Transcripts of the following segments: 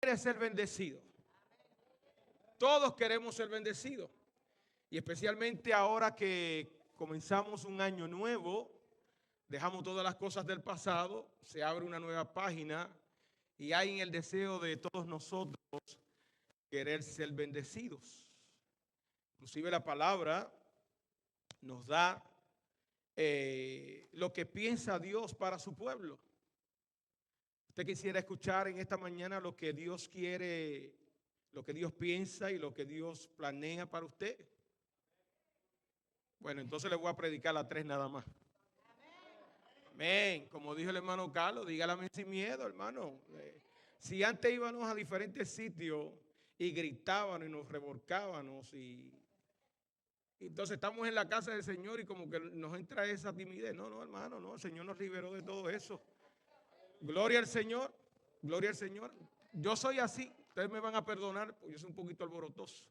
quiere ser bendecido. Todos queremos ser bendecidos. Y especialmente ahora que comenzamos un año nuevo, dejamos todas las cosas del pasado, se abre una nueva página y hay en el deseo de todos nosotros querer ser bendecidos. Inclusive la palabra nos da lo que piensa Dios para su pueblo. Usted quisiera escuchar en esta mañana lo que Dios quiere, lo que Dios piensa y lo que Dios planea para usted. Bueno, entonces le voy a predicar a 3 nada más. Amén. Como dijo el hermano Carlos, dígame sin miedo, hermano. Si antes íbamos a diferentes sitios y gritábamos y nos revolcábamos y entonces estamos en la casa del Señor y como que nos entra esa timidez. No, hermano, no, el Señor nos liberó de todo eso. Gloria al Señor, gloria al Señor. Yo soy así, ustedes me van a perdonar, porque yo soy un poquito alborotoso.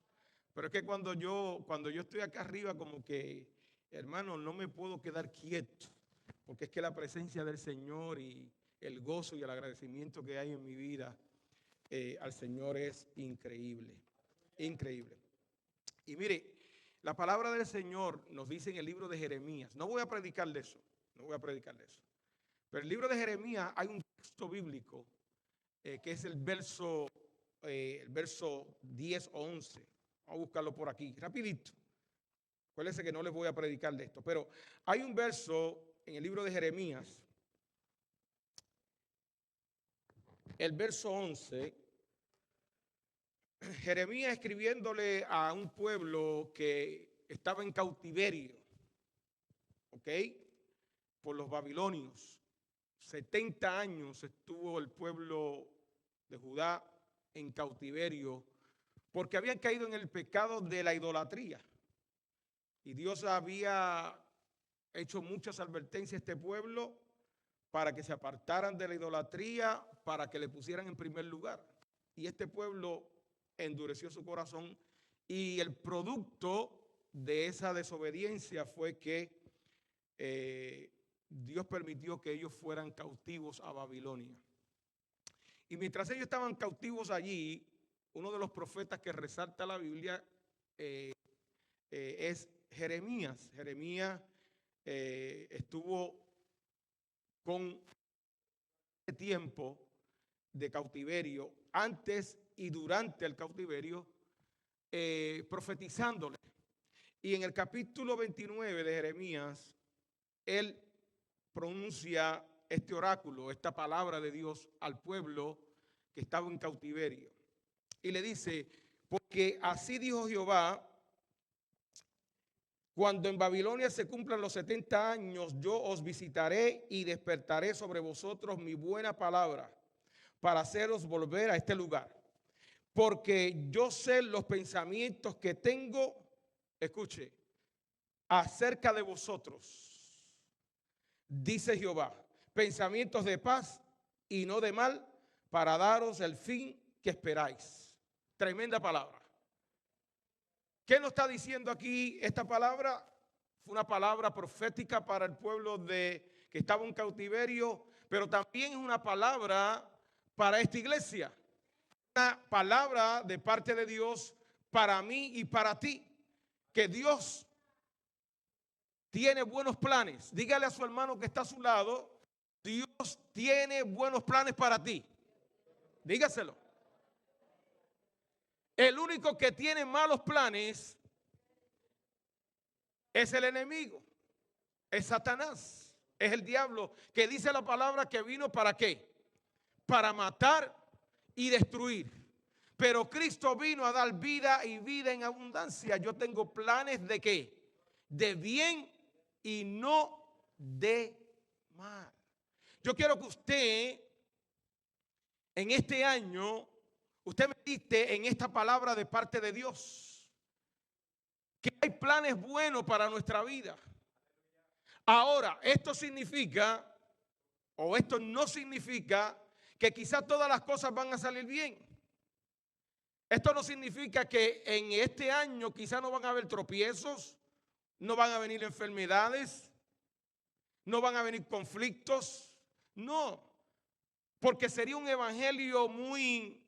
Pero es que cuando yo estoy acá arriba, como que, hermano, no me puedo quedar quieto, porque es que la presencia del Señor y el gozo y el agradecimiento que hay en mi vida al Señor es increíble, increíble. Y mire, la palabra del Señor nos dice en el libro de Jeremías, no voy a predicar de eso, pero en el libro de Jeremías hay un texto bíblico que es el verso 10 o 11. Vamos a buscarlo por aquí, rapidito. Acuérdense que no les voy a predicar de esto, pero hay un verso en el libro de Jeremías, el verso 11. Jeremías escribiéndole a un pueblo que estaba en cautiverio, ¿ok? Por los babilonios. 70 años estuvo el pueblo de Judá en cautiverio porque habían caído en el pecado de la idolatría. Y Dios había hecho muchas advertencias a este pueblo para que se apartaran de la idolatría, para que le pusieran en primer lugar. Y este pueblo endureció su corazón y el producto de esa desobediencia fue que Dios permitió que ellos fueran cautivos a Babilonia. Y mientras ellos estaban cautivos allí, uno de los profetas que resalta la Biblia es Jeremías. Jeremías estuvo con este tiempo de cautiverio, antes y durante el cautiverio, profetizándole. Y en el capítulo 29 de Jeremías, él pronuncia este oráculo, esta palabra de Dios al pueblo que estaba en cautiverio. Y le dice, porque así dijo Jehová, cuando en Babilonia se cumplan los 70 años, yo os visitaré y despertaré sobre vosotros mi buena palabra para haceros volver a este lugar. Porque yo sé los pensamientos que tengo, escuche, acerca de vosotros, dice Jehová, pensamientos de paz y no de mal, para daros el fin que esperáis. Tremenda palabra. ¿Qué nos está diciendo aquí esta palabra? Fue una palabra profética para el pueblo que estaba en cautiverio, pero también es una palabra para esta iglesia. Una palabra de parte de Dios para mí y para ti. Que Dios tiene buenos planes. Dígale a su hermano que está a su lado, Dios tiene buenos planes para ti. Dígaselo. El único que tiene malos planes es el enemigo, es Satanás, es el diablo, que dice la palabra que vino ¿para qué? Para matar y destruir. Pero Cristo vino a dar vida y vida en abundancia. Yo tengo planes de ¿qué? De bien y no de mal. Yo quiero que usted en este año, usted medite en esta palabra de parte de Dios. Que hay planes buenos para nuestra vida. Ahora, esto significa, o esto no significa, que quizás todas las cosas van a salir bien. Esto no significa que en este año quizás no van a haber tropiezos, no van a venir enfermedades, no van a venir conflictos. No, porque sería un evangelio muy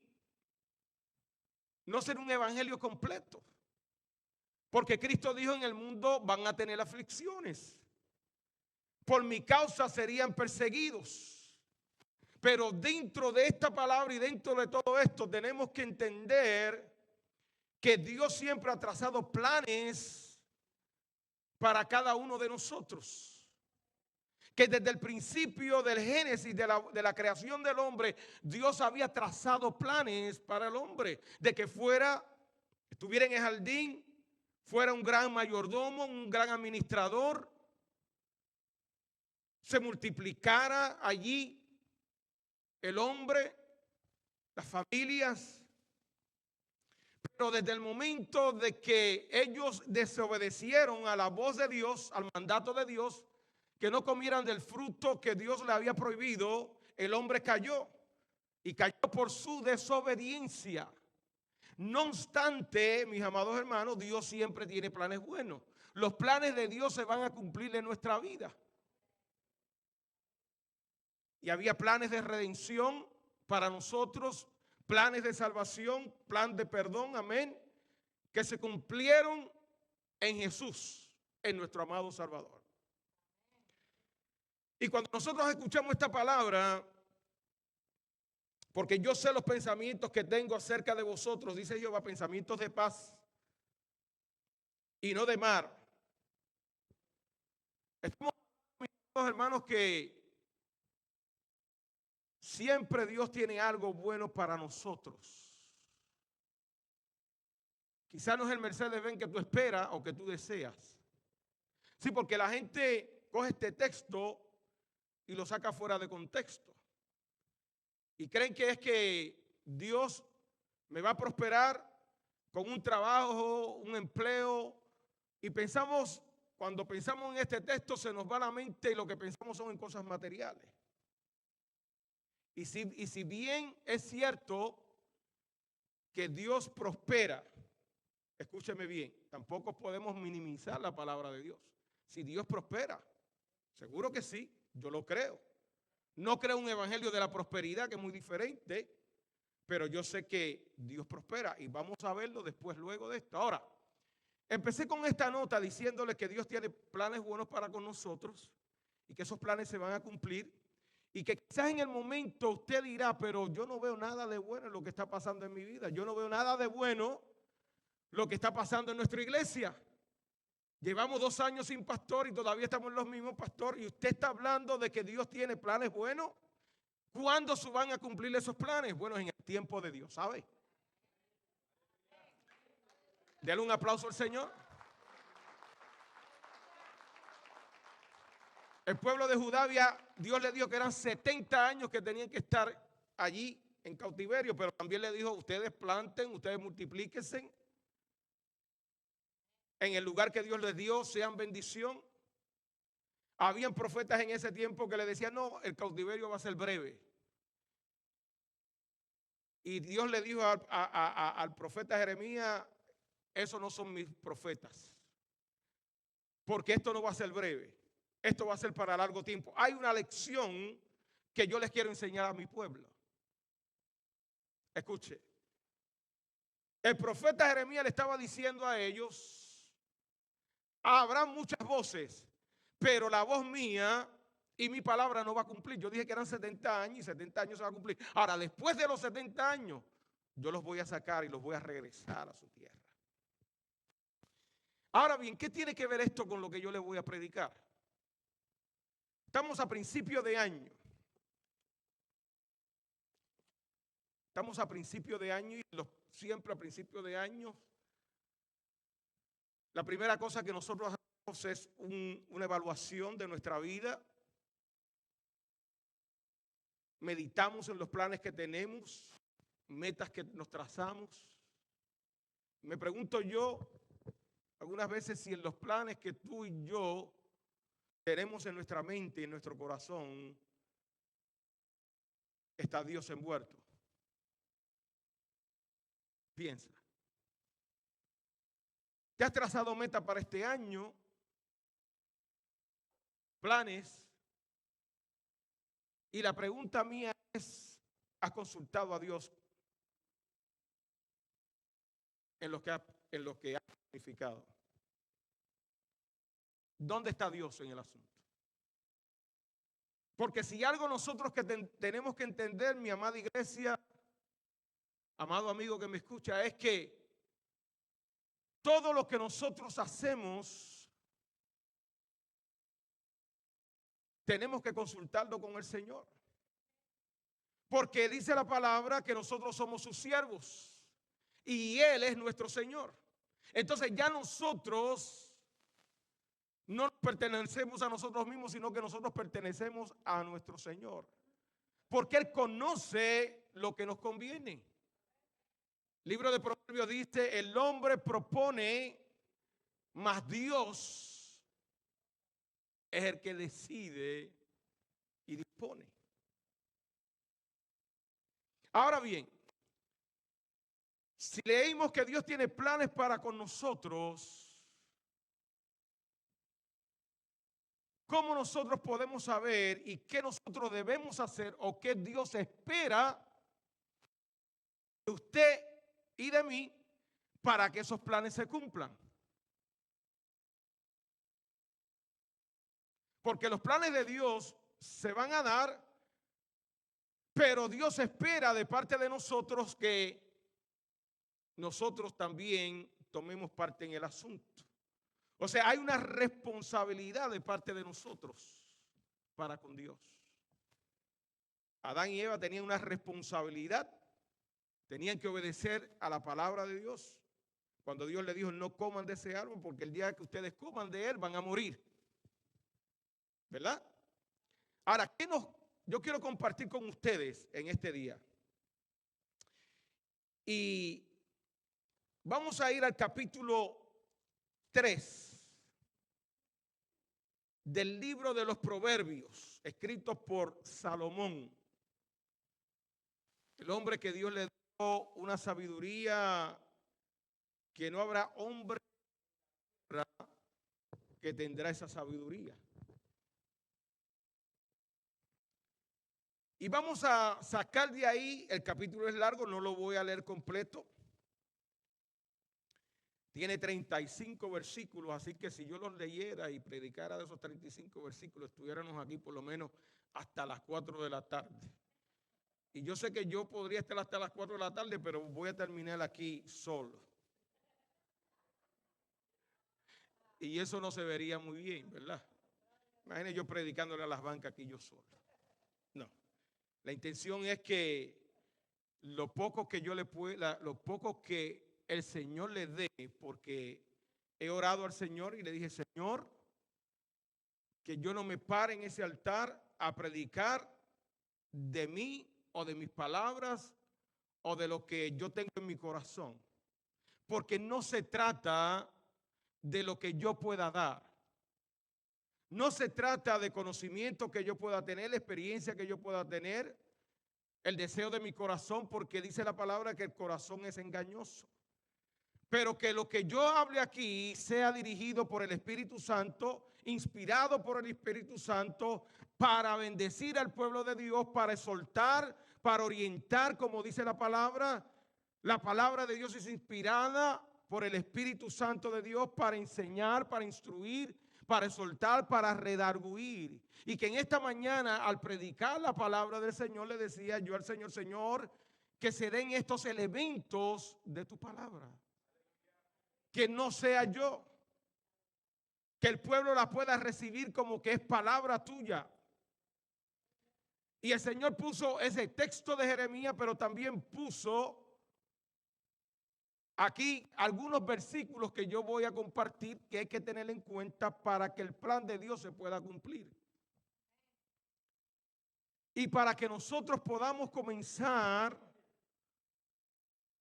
no será un evangelio completo. Porque Cristo dijo: en el mundo van a tener aflicciones. Por mi causa serían perseguidos. Pero dentro de esta palabra y dentro de todo esto tenemos que entender que Dios siempre ha trazado planes para cada uno de nosotros. Que desde el principio del Génesis, de la creación del hombre, Dios había trazado planes para el hombre. De que estuviera en el jardín, fuera un gran mayordomo, un gran administrador, se multiplicara allí el hombre, las familias. Pero desde el momento de que ellos desobedecieron a la voz de Dios, al mandato de Dios, que no comieran del fruto que Dios le había prohibido, el hombre cayó. Y cayó por su desobediencia. No obstante, mis amados hermanos, Dios siempre tiene planes buenos. Los planes de Dios se van a cumplir en nuestra vida. Y había planes de redención para nosotros, planes de salvación, plan de perdón, amén, que se cumplieron en Jesús, en nuestro amado Salvador. Y cuando nosotros escuchamos esta palabra, porque yo sé los pensamientos que tengo acerca de vosotros, dice Jehová, pensamientos de paz y no de mal. Estamos, hermanos, que siempre Dios tiene algo bueno para nosotros. Quizás no es el Mercedes-Benz que tú esperas o que tú deseas. Sí, porque la gente coge este texto y lo saca fuera de contexto. Y creen que es que Dios me va a prosperar con un trabajo, un empleo. Y cuando pensamos en este texto, se nos va a la mente y lo que pensamos son en cosas materiales. Y si bien es cierto que Dios prospera, escúcheme bien, tampoco podemos minimizar la palabra de Dios. Si Dios prospera, seguro que sí, yo lo creo. No creo un evangelio de la prosperidad, que es muy diferente, pero yo sé que Dios prospera y vamos a verlo después, luego de esto. Ahora, empecé con esta nota diciéndole que Dios tiene planes buenos para con nosotros y que esos planes se van a cumplir. Y que quizás en el momento usted dirá: pero yo no veo nada de bueno en lo que está pasando en mi vida. Yo no veo nada de bueno lo que está pasando en nuestra iglesia. Llevamos 2 años sin pastor y todavía estamos los mismos pastor. Y usted está hablando de que Dios tiene planes buenos. ¿Cuándo se van a cumplir esos planes? Bueno, en el tiempo de Dios, ¿sabe? Dale un aplauso al Señor. El pueblo de Judá Dios le dijo que eran 70 años que tenían que estar allí en cautiverio, pero también le dijo: ustedes planten, ustedes multiplíquense en el lugar que Dios les dio, sean bendición. Habían profetas en ese tiempo que le decían: no, el cautiverio va a ser breve. Y Dios le dijo al profeta Jeremías: esos no son mis profetas, porque esto no va a ser breve. Esto va a ser para largo tiempo. Hay una lección que yo les quiero enseñar a mi pueblo. Escuche. El profeta Jeremías le estaba diciendo a ellos: habrá muchas voces, pero la voz mía y mi palabra no va a cumplir. Yo dije que eran 70 años y 70 años se va a cumplir. Ahora, después de los 70 años, yo los voy a sacar y los voy a regresar a su tierra. Ahora bien, ¿qué tiene que ver esto con lo que yo le voy a predicar? Estamos a principio de año. Estamos a principio de año y siempre a principio de año, la primera cosa que nosotros hacemos es una evaluación de nuestra vida. Meditamos en los planes que tenemos, metas que nos trazamos. Me pregunto yo algunas veces si en los planes que tú y yo tenemos en nuestra mente y en nuestro corazón está Dios envuelto. Piensa. ¿Te has trazado meta para este año? Planes. Y la pregunta mía es: ¿has consultado a Dios en lo que ha significado. ¿Dónde está Dios en el asunto? Porque si algo nosotros que tenemos que entender, mi amada iglesia, amado amigo que me escucha, es que todo lo que nosotros hacemos tenemos que consultarlo con el Señor. Porque dice la palabra que nosotros somos sus siervos y Él es nuestro Señor. Entonces ya nosotros no pertenecemos a nosotros mismos, sino que nosotros pertenecemos a nuestro Señor. Porque Él conoce lo que nos conviene. El libro de Proverbios dice, el hombre propone, mas Dios es el que decide y dispone. Ahora bien, si leímos que Dios tiene planes para con nosotros, ¿cómo nosotros podemos saber y qué nosotros debemos hacer o qué Dios espera de usted y de mí para que esos planes se cumplan? Porque los planes de Dios se van a dar, pero Dios espera de parte de nosotros que nosotros también tomemos parte en el asunto. O sea, hay una responsabilidad de parte de nosotros para con Dios. Adán y Eva tenían una responsabilidad, tenían que obedecer a la palabra de Dios. Cuando Dios le dijo, no coman de ese árbol porque el día que ustedes coman de él van a morir. ¿Verdad? Ahora, yo quiero compartir con ustedes en este día? Y vamos a ir al capítulo 3 del libro de los Proverbios, escrito por Salomón, el hombre que Dios le dio una sabiduría que no habrá hombre que tendrá esa sabiduría. Y vamos a sacar de ahí, el capítulo es largo, no lo voy a leer completo. Tiene 35 versículos, así que si yo los leyera y predicara de esos 35 versículos, estuviéramos aquí por lo menos hasta las 4 de la tarde. Y yo sé que yo podría estar hasta las 4 de la tarde, pero voy a terminar aquí solo. Y eso no se vería muy bien, ¿verdad? Imagínense yo predicándole a las bancas aquí yo solo. No. La intención es que lo poco que yo le pueda, lo poco que el Señor le dé, porque he orado al Señor y le dije, Señor, que yo no me pare en ese altar a predicar de mí o de mis palabras o de lo que yo tengo en mi corazón. Porque no se trata de lo que yo pueda dar. No se trata de conocimiento que yo pueda tener, la experiencia que yo pueda tener, el deseo de mi corazón, porque dice la palabra que el corazón es engañoso. Pero que lo que yo hable aquí sea dirigido por el Espíritu Santo, inspirado por el Espíritu Santo, para bendecir al pueblo de Dios, para exhortar, para orientar, como dice la palabra. La palabra de Dios es inspirada por el Espíritu Santo de Dios para enseñar, para instruir, para exhortar, para redarguir. Y que en esta mañana, al predicar la palabra del Señor, le decía yo al Señor, Señor, que se den estos elementos de tu palabra. Que no sea yo, que el pueblo la pueda recibir como que es palabra tuya. Y el Señor puso ese texto de Jeremías, pero también puso aquí algunos versículos que yo voy a compartir que hay que tener en cuenta para que el plan de Dios se pueda cumplir. Y para que nosotros podamos comenzar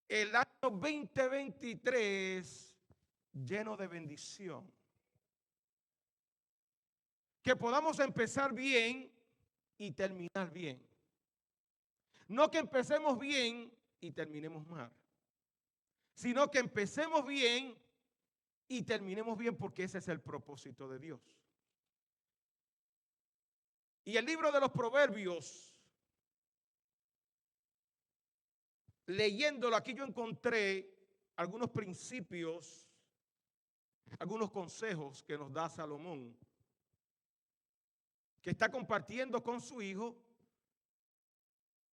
el año 2023 lleno de bendición. Que podamos empezar bien y terminar bien. No que empecemos bien y terminemos mal, sino que empecemos bien y terminemos bien, porque ese es el propósito de Dios. Y el libro de los Proverbios, leyéndolo aquí yo encontré algunos principios, algunos consejos que nos da Salomón, que está compartiendo con su hijo,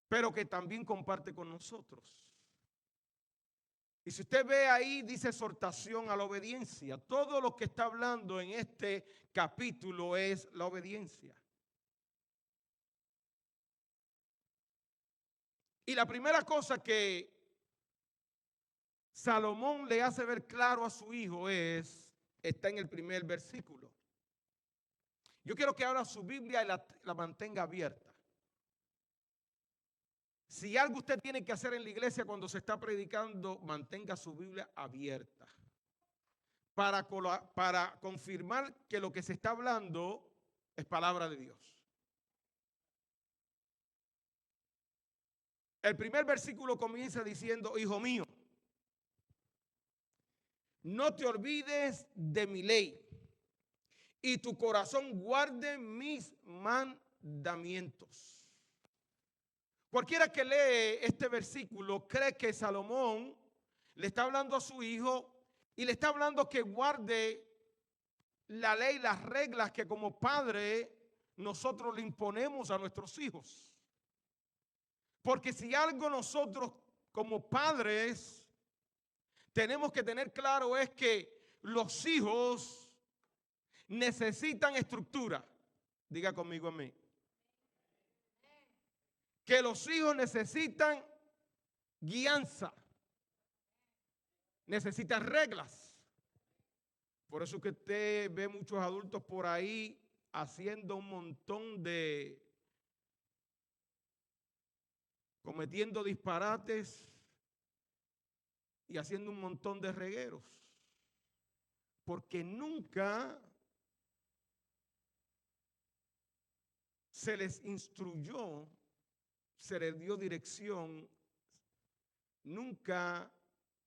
pero que también comparte con nosotros. Y si usted ve ahí, dice exhortación a la obediencia. Todo lo que está hablando en este capítulo es la obediencia. Y la primera cosa que Salomón le hace ver claro a su hijo está en el primer versículo. Yo quiero que ahora su Biblia la mantenga abierta. Si algo usted tiene que hacer en la iglesia cuando se está predicando, mantenga su Biblia abierta. Para confirmar que lo que se está hablando es palabra de Dios. El primer versículo comienza diciendo, hijo mío, no te olvides de mi ley y tu corazón guarde mis mandamientos. Cualquiera que lee este versículo cree que Salomón le está hablando a su hijo y le está hablando que guarde la ley, las reglas que como padre nosotros le imponemos a nuestros hijos. Porque si algo nosotros como padres tenemos que tener claro es que los hijos necesitan estructura. Diga conmigo amén. Que los hijos necesitan guianza, necesitan reglas. Por eso que usted ve muchos adultos por ahí haciendo un montón cometiendo disparates y haciendo un montón de regueros. Porque nunca se les instruyó, se les dio dirección, nunca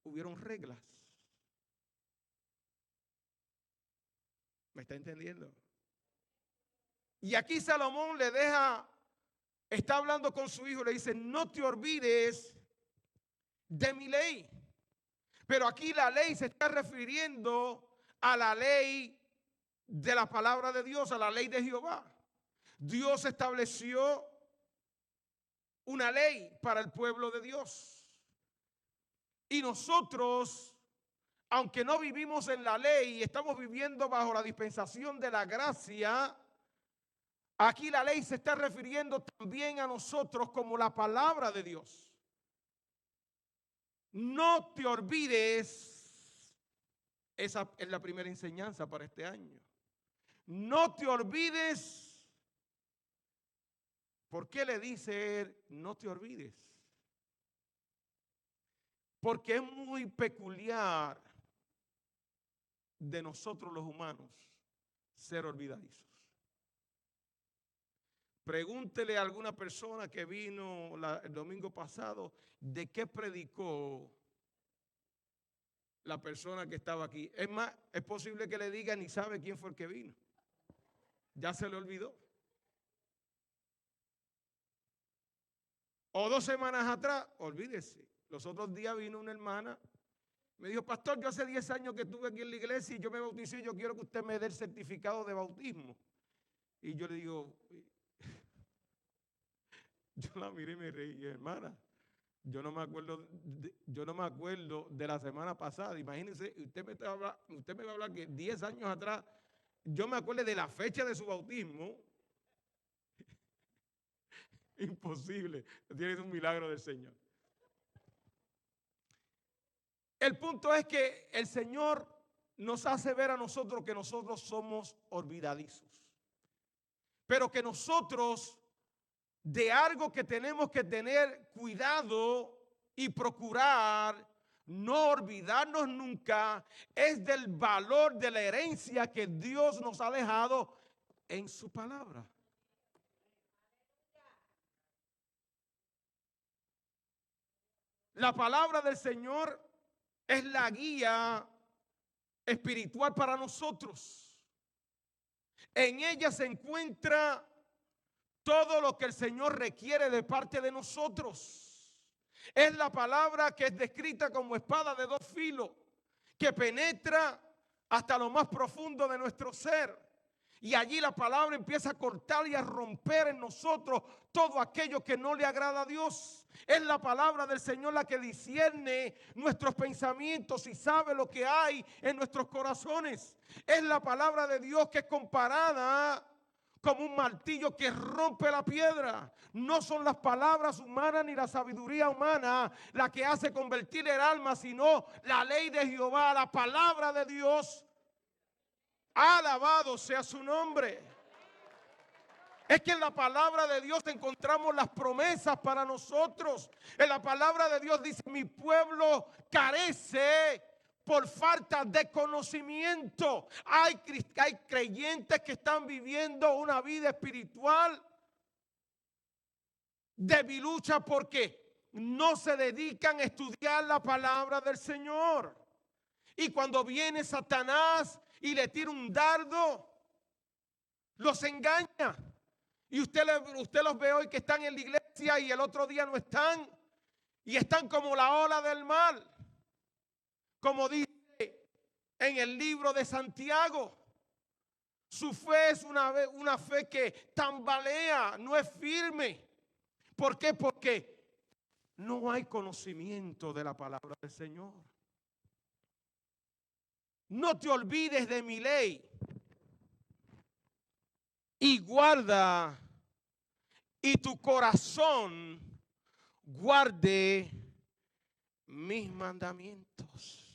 hubieron reglas. ¿Me está entendiendo? Y aquí Salomón está hablando con su hijo, le dice, no te olvides de mi ley. Pero aquí la ley se está refiriendo a la ley de la palabra de Dios, a la ley de Jehová. Dios estableció una ley para el pueblo de Dios. Y nosotros, aunque no vivimos en la ley, estamos viviendo bajo la dispensación de la gracia. Aquí la ley se está refiriendo también a nosotros como la palabra de Dios. No te olvides, esa es la primera enseñanza para este año. No te olvides. ¿Por qué le dice él, no te olvides? Porque es muy peculiar de nosotros los humanos ser olvidadizos. Pregúntele a alguna persona que vino el domingo pasado de qué predicó la persona que estaba aquí. Es más, es posible que le diga ni sabe quién fue el que vino. Ya se le olvidó. O 2 semanas atrás, olvídese. Los otros días vino una hermana, me dijo, pastor, yo hace 10 años que estuve aquí en la iglesia y yo me bauticé y yo quiero que usted me dé el certificado de bautismo. Y yo le digo, yo la miré y me reí, hermana, yo no me acuerdo de la semana pasada. Imagínense, usted me va a hablar que 10 años atrás, yo me acuerdo de la fecha de su bautismo. Imposible, tienes un milagro del Señor. El punto es que el Señor nos hace ver a nosotros que nosotros somos olvidadizos. Pero que nosotros, de algo que tenemos que tener cuidado y procurar no olvidarnos nunca, es del valor de la herencia que Dios nos ha dejado en su palabra. La palabra del Señor es la guía espiritual para nosotros. En ella se encuentra todo lo que el Señor requiere de parte de nosotros. Es la palabra que es descrita como espada de dos filos, que penetra hasta lo más profundo de nuestro ser. Y allí la palabra empieza a cortar y a romper en nosotros todo aquello que no le agrada a Dios. Es la palabra del Señor la que discierne nuestros pensamientos y sabe lo que hay en nuestros corazones. Es la palabra de Dios que es comparada como un martillo que rompe la piedra. No son las palabras humanas ni la sabiduría humana la que hace convertir el alma, sino la ley de Jehová, la palabra de Dios. Alabado sea su nombre. Es que en la palabra de Dios encontramos las promesas para nosotros. En la palabra de Dios dice: mi pueblo carece por falta de conocimiento. Hay creyentes que están viviendo una vida espiritual debilucha porque no se dedican a estudiar la palabra del Señor. Y cuando viene Satanás y le tira un dardo, los engaña. Y usted los ve hoy que están en la iglesia y el otro día no están. Y están como la ola del mar. Como dice en el libro de Santiago. Su fe es una fe que tambalea, no es firme. ¿Por qué? Porque no hay conocimiento de la palabra del Señor. No te olvides de mi ley. Y guarda, y tu corazón guarde mis mandamientos.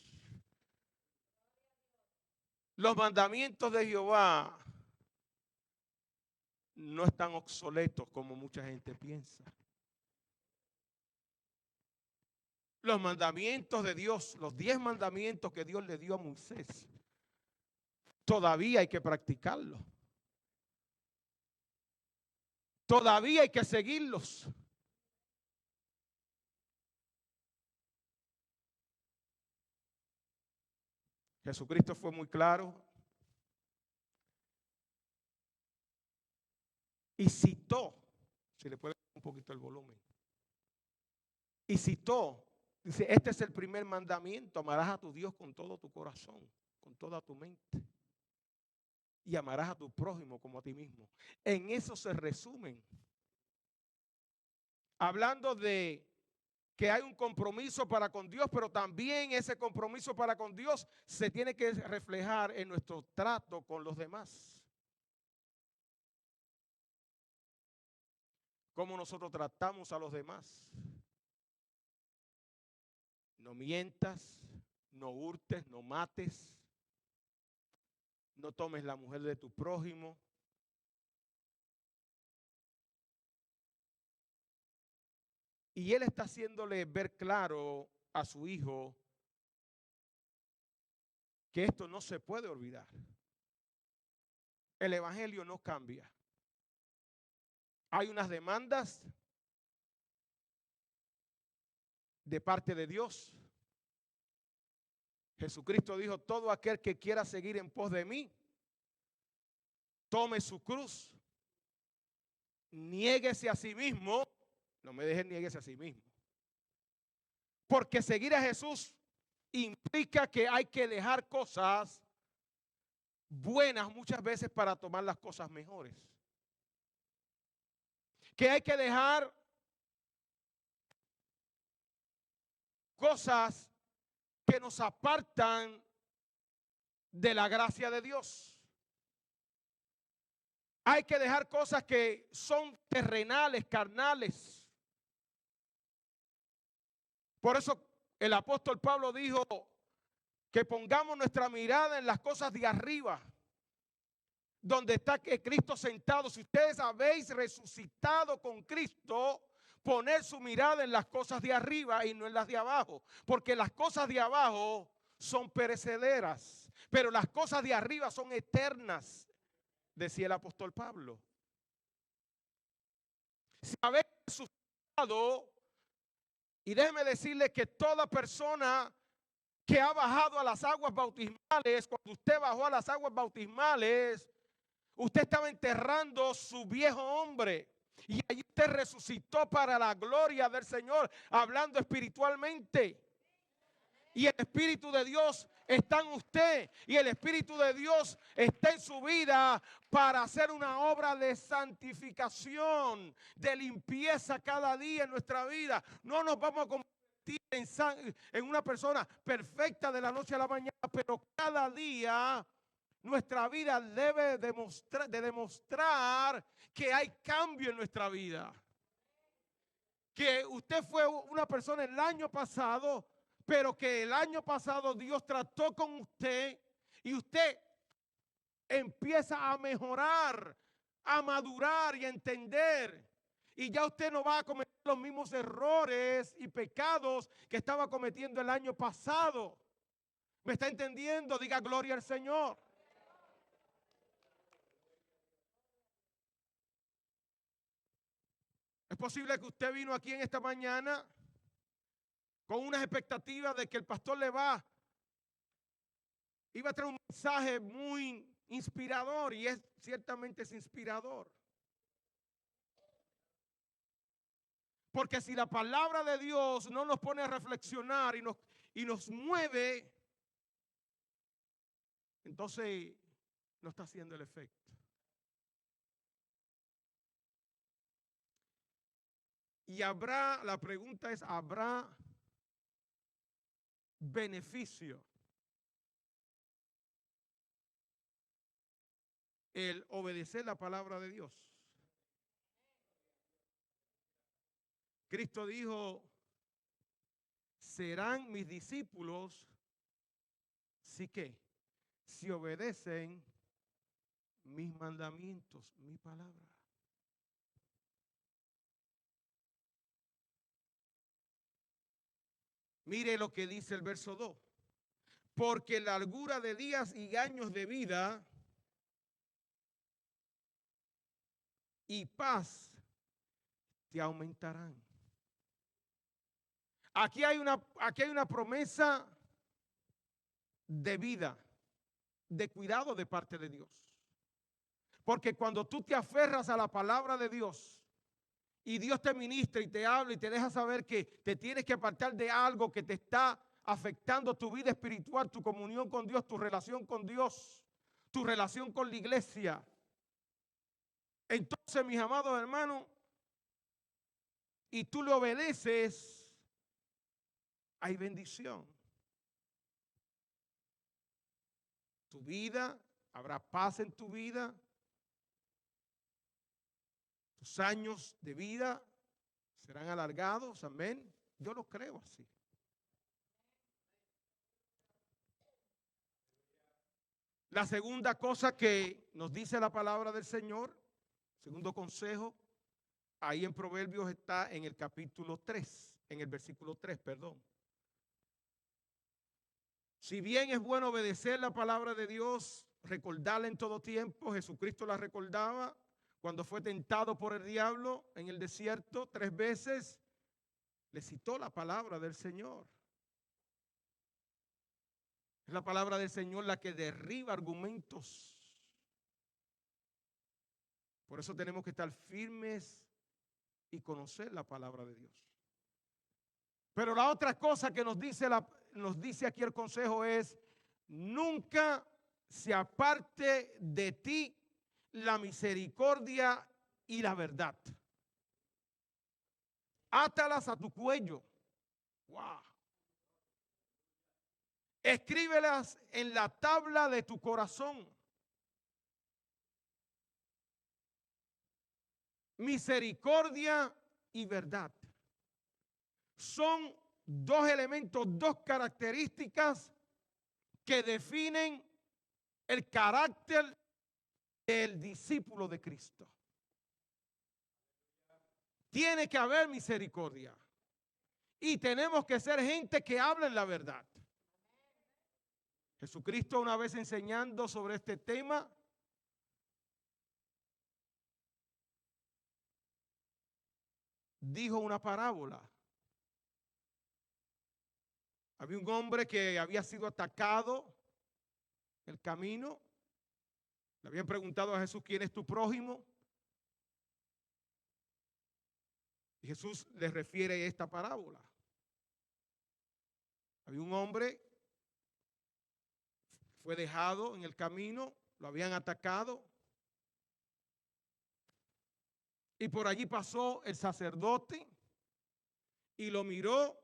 Los mandamientos de Jehová no están obsoletos como mucha gente piensa. Los mandamientos de Dios, los 10 mandamientos que Dios le dio a Moisés, todavía hay que practicarlos. Todavía hay que seguirlos. Jesucristo fue muy claro y citó, si le puede dar un poquito el volumen, y citó, dice: este es el primer mandamiento: amarás a tu Dios con todo tu corazón, con toda tu mente, y amarás a tu prójimo como a ti mismo. En eso se resumen. Hablando de que hay un compromiso para con Dios, pero también ese compromiso para con Dios se tiene que reflejar en nuestro trato con los demás. Cómo nosotros tratamos a los demás. No mientas, no hurtes, no mates, no tomes la mujer de tu prójimo. Y él está haciéndole ver claro a su hijo que esto no se puede olvidar. El evangelio no cambia. Hay unas demandas de parte de Dios. Jesucristo dijo: todo aquel que quiera seguir en pos de mí, tome su cruz, niéguese a sí mismo. No me dejen, niéguese a sí mismo. Porque seguir a Jesús implica que hay que dejar cosas buenas muchas veces para tomar las cosas mejores. Que hay que dejar cosas que nos apartan de la gracia de Dios. Hay que dejar cosas que son terrenales, carnales. Por eso el apóstol Pablo dijo que pongamos nuestra mirada en las cosas de arriba, donde está Cristo sentado. Si ustedes habéis resucitado con Cristo, poner su mirada en las cosas de arriba y no en las de abajo, porque las cosas de abajo son perecederas, pero las cosas de arriba son eternas, decía el apóstol Pablo. Si habéis resucitado, y déjeme decirle que toda persona que ha bajado a las aguas bautismales, cuando usted bajó a las aguas bautismales, usted estaba enterrando su viejo hombre. Y ahí usted resucitó para la gloria del Señor, hablando espiritualmente. Y el Espíritu de Dios está en usted. Y el Espíritu de Dios está en su vida para hacer una obra de santificación, de limpieza cada día en nuestra vida. No nos vamos a convertir en una persona perfecta de la noche a la mañana, pero cada día nuestra vida debe demostrar que hay cambio en nuestra vida. Que usted fue una persona el año pasado, pero que el año pasado Dios trató con usted y usted empieza a mejorar, a madurar y a entender. Y ya usted no va a cometer los mismos errores y pecados que estaba cometiendo el año pasado. ¿Me está entendiendo? Diga gloria al Señor. Es posible que usted vino aquí en esta mañana con unas expectativas de que el pastor iba a traer un mensaje muy inspirador, y ciertamente es inspirador. Porque si la palabra de Dios no nos pone a reflexionar y nos mueve, entonces no está haciendo el efecto. Y la pregunta es, ¿habrá beneficio el obedecer la palabra de Dios? Cristo dijo, serán mis discípulos si obedecen mis mandamientos, mi palabra. Mire lo que dice el verso 2. Porque largura de días y años de vida y paz te aumentarán. Aquí hay una promesa de vida, de cuidado de parte de Dios. Porque cuando tú te aferras a la palabra de Dios y Dios te ministra y te habla y te deja saber que te tienes que apartar de algo que te está afectando tu vida espiritual, tu comunión con Dios, tu relación con Dios, tu relación con la iglesia. Entonces, mis amados hermanos, y tú le obedeces, hay bendición. Tu vida, habrá paz en tu vida. Tus años de vida serán alargados, amén. Yo lo creo así. La segunda cosa que nos dice la palabra del Señor, segundo consejo, ahí en Proverbios está en el capítulo 3, en el versículo 3, perdón. Si bien es bueno obedecer la palabra de Dios, recordarla en todo tiempo, Jesucristo la recordaba cuando fue tentado por el diablo en el desierto 3 veces, le citó la palabra del Señor. Es la palabra del Señor la que derriba argumentos. Por eso tenemos que estar firmes y conocer la palabra de Dios. Pero la otra cosa que nos dice aquí el consejo es, nunca se aparte de ti la misericordia y la verdad. Átalas a tu cuello. Wow. Escríbelas en la tabla de tu corazón. Misericordia y verdad. Son dos elementos, dos características que definen el carácter del discípulo de Cristo. Tiene que haber misericordia. Y tenemos que ser gente que hable la verdad. Jesucristo, una vez enseñando sobre este tema, dijo una parábola. Había un hombre que había sido atacado en el camino. Le habían preguntado a Jesús, ¿quién es tu prójimo? Y Jesús les refiere esta parábola. Había un hombre, fue dejado en el camino, lo habían atacado. Y por allí pasó el sacerdote y lo miró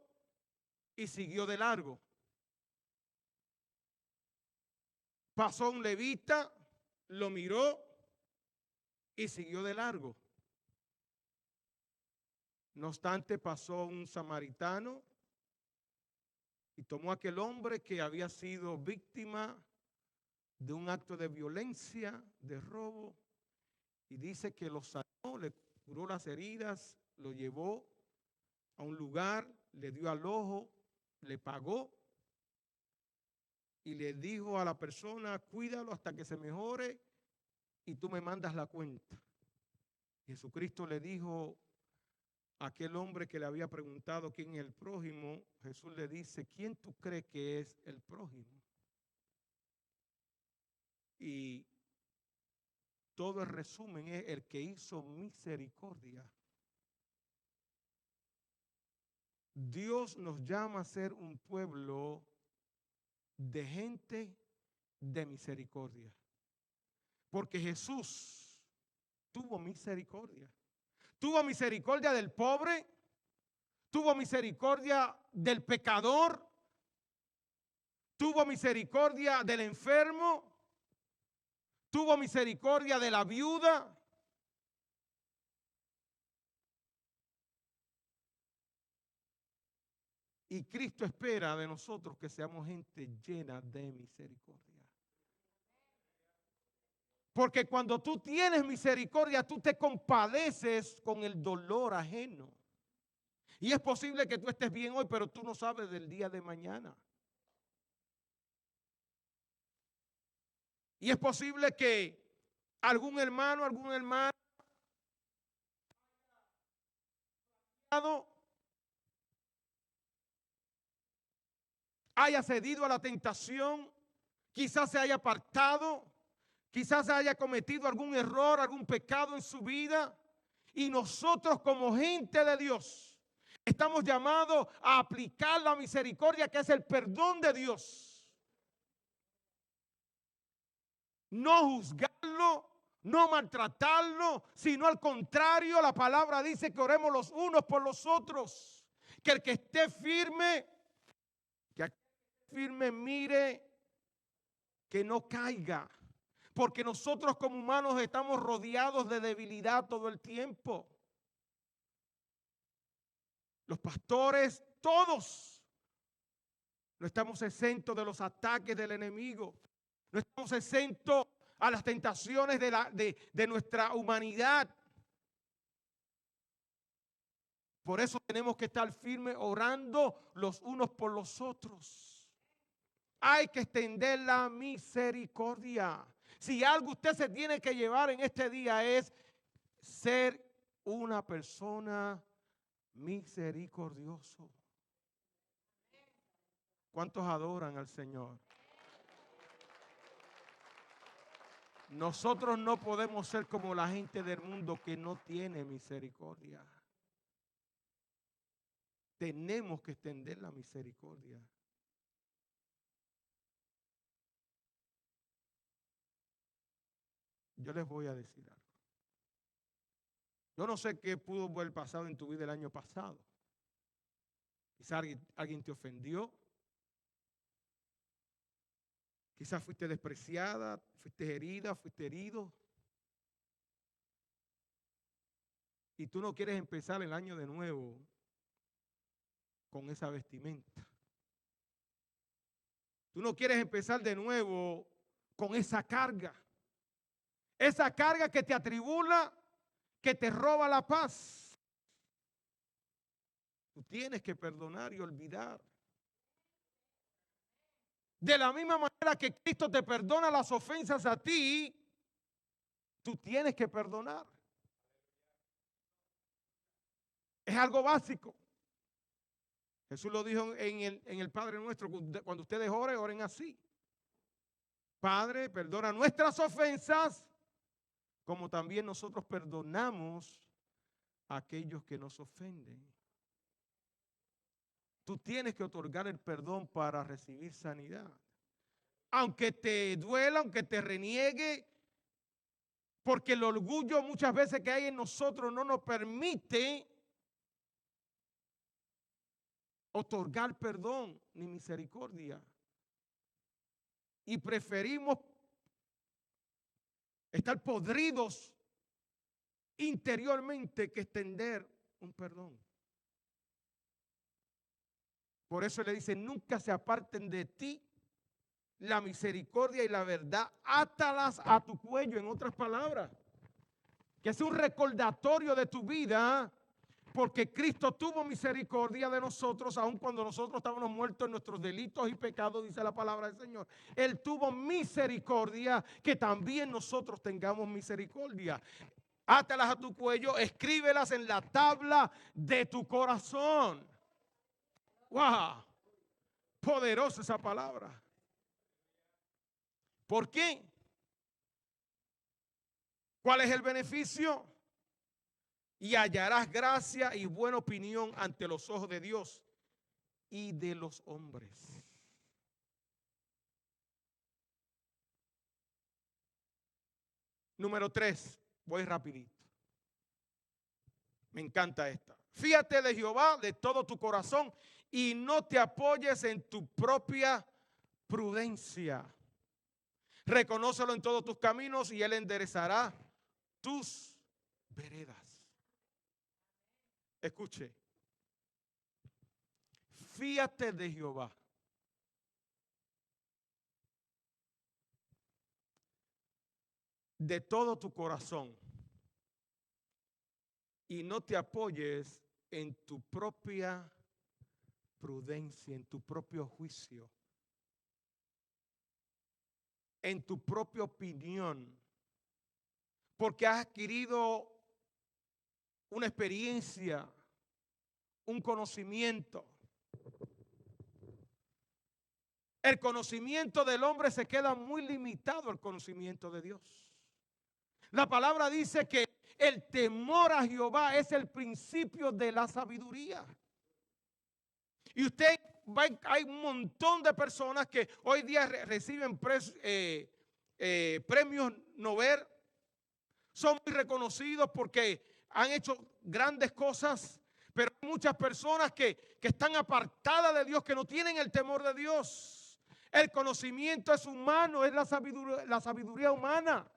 y siguió de largo. Pasó un levita, lo miró y siguió de largo. No obstante, pasó un samaritano y tomó a aquel hombre que había sido víctima de un acto de violencia, de robo, y dice que lo sanó, le curó las heridas, lo llevó a un lugar, le dio alojo, le pagó y le dijo a la persona: cuídalo hasta que se mejore y tú me mandas la cuenta. Jesucristo le dijo a aquel hombre que le había preguntado quién es el prójimo, Jesús le dice: ¿quién tú crees que es el prójimo? Y todo el resumen es el que hizo misericordia. Dios nos llama a ser un pueblo de gente de misericordia. Porque Jesús tuvo misericordia. Tuvo misericordia del pobre, tuvo misericordia del pecador, tuvo misericordia del enfermo, tuvo misericordia de la viuda. Y Cristo espera de nosotros que seamos gente llena de misericordia. Porque cuando tú tienes misericordia, tú te compadeces con el dolor ajeno. Y es posible que tú estés bien hoy, pero tú no sabes del día de mañana. Y es posible que algún hermano, alguna hermana haya cedido a la tentación, quizás se haya apartado, quizás haya cometido algún error, algún pecado en su vida. Y nosotros como gente de Dios estamos llamados a aplicar la misericordia, que es el perdón de Dios. No juzgarlo, no maltratarlo, sino al contrario, la palabra dice que oremos los unos por los otros. Que el que esté firme, mire que no caiga. Porque nosotros como humanos estamos rodeados de debilidad todo el tiempo. Los pastores, todos, no estamos exentos de los ataques del enemigo. No estamos exentos a las tentaciones de nuestra humanidad. Por eso tenemos que estar firmes orando los unos por los otros. Hay que extender la misericordia. Si algo usted se tiene que llevar en este día es ser una persona misericordioso. ¿Cuántos adoran al Señor? Nosotros no podemos ser como la gente del mundo que no tiene misericordia. Tenemos que extender la misericordia. Yo les voy a decir algo. Yo no sé qué pudo haber pasado en tu vida el año pasado. Quizás alguien te ofendió. Quizás fuiste despreciada, fuiste herida, fuiste herido. Y tú no quieres empezar el año de nuevo con esa vestimenta. Tú no quieres empezar de nuevo con esa carga. Esa carga que te atribula, que te roba la paz. Tú tienes que perdonar y olvidar. De la misma manera que Cristo te perdona las ofensas a ti, tú tienes que perdonar. Es algo básico. Jesús lo dijo en el Padre Nuestro: cuando ustedes oren, oren así. Padre, perdona nuestras ofensas, como también nosotros perdonamos a aquellos que nos ofenden. Tú tienes que otorgar el perdón para recibir sanidad. Aunque te duela, aunque te reniegue, porque el orgullo muchas veces que hay en nosotros no nos permite otorgar perdón ni misericordia. Y preferimos estar podridos interiormente que extender un perdón. Por eso le dice, nunca se aparten de ti la misericordia y la verdad, átalas a tu cuello, en otras palabras. Que es un recordatorio de tu vida, porque Cristo tuvo misericordia de nosotros, aun cuando nosotros estábamos muertos en nuestros delitos y pecados, dice la palabra del Señor. Él tuvo misericordia, que también nosotros tengamos misericordia. Átalas a tu cuello, escríbelas en la tabla de tu corazón. ¡Wow! Poderosa esa palabra. ¿Por qué? ¿Cuál es el beneficio? Y hallarás gracia y buena opinión ante los ojos de Dios y de los hombres. Número 3, voy rapidito. Me encanta esta. Fíate de Jehová de todo tu corazón y no te apoyes en tu propia prudencia. Reconócelo en todos tus caminos y Él enderezará tus veredas. Escuche. Fíate de Jehová. De todo tu corazón. Y no te apoyes en tu propia prudencia, en tu propio juicio, en tu propia opinión, porque has adquirido una experiencia, un conocimiento. El conocimiento del hombre se queda muy limitado al conocimiento de Dios. La palabra dice que el temor a Jehová es el principio de la sabiduría. Y usted hay un montón de personas que hoy día reciben premios Nobel. Son muy reconocidos porque han hecho grandes cosas, pero hay muchas personas que están apartadas de Dios, que no tienen el temor de Dios. El conocimiento es humano, es la sabiduría humana.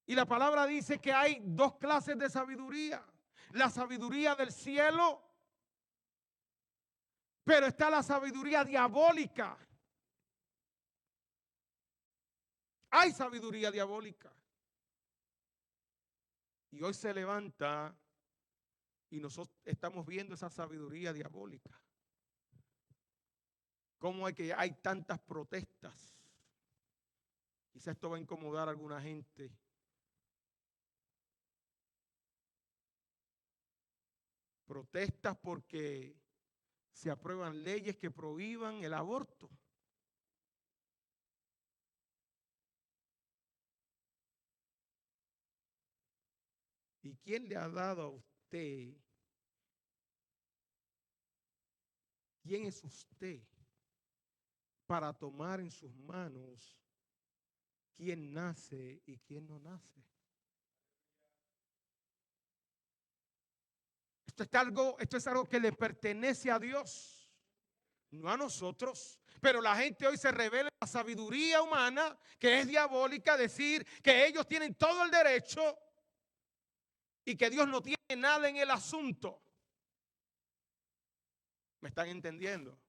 Y la palabra dice que hay dos clases de sabiduría. La sabiduría del cielo, pero está la sabiduría diabólica. Hay sabiduría diabólica. Y hoy se levanta y nosotros estamos viendo esa sabiduría diabólica. Cómo hay tantas protestas. Quizás esto va a incomodar a alguna gente. Protestas porque se aprueban leyes que prohíban el aborto. ¿Y quién le ha dado a usted? ¿Quién es usted para tomar en sus manos quién nace y quién no nace? Esto es algo que le pertenece a Dios, no a nosotros. Pero la gente hoy se revela en la sabiduría humana, que es diabólica, decir que ellos tienen todo el derecho y que Dios no tiene nada en el asunto. ¿Me están entendiendo?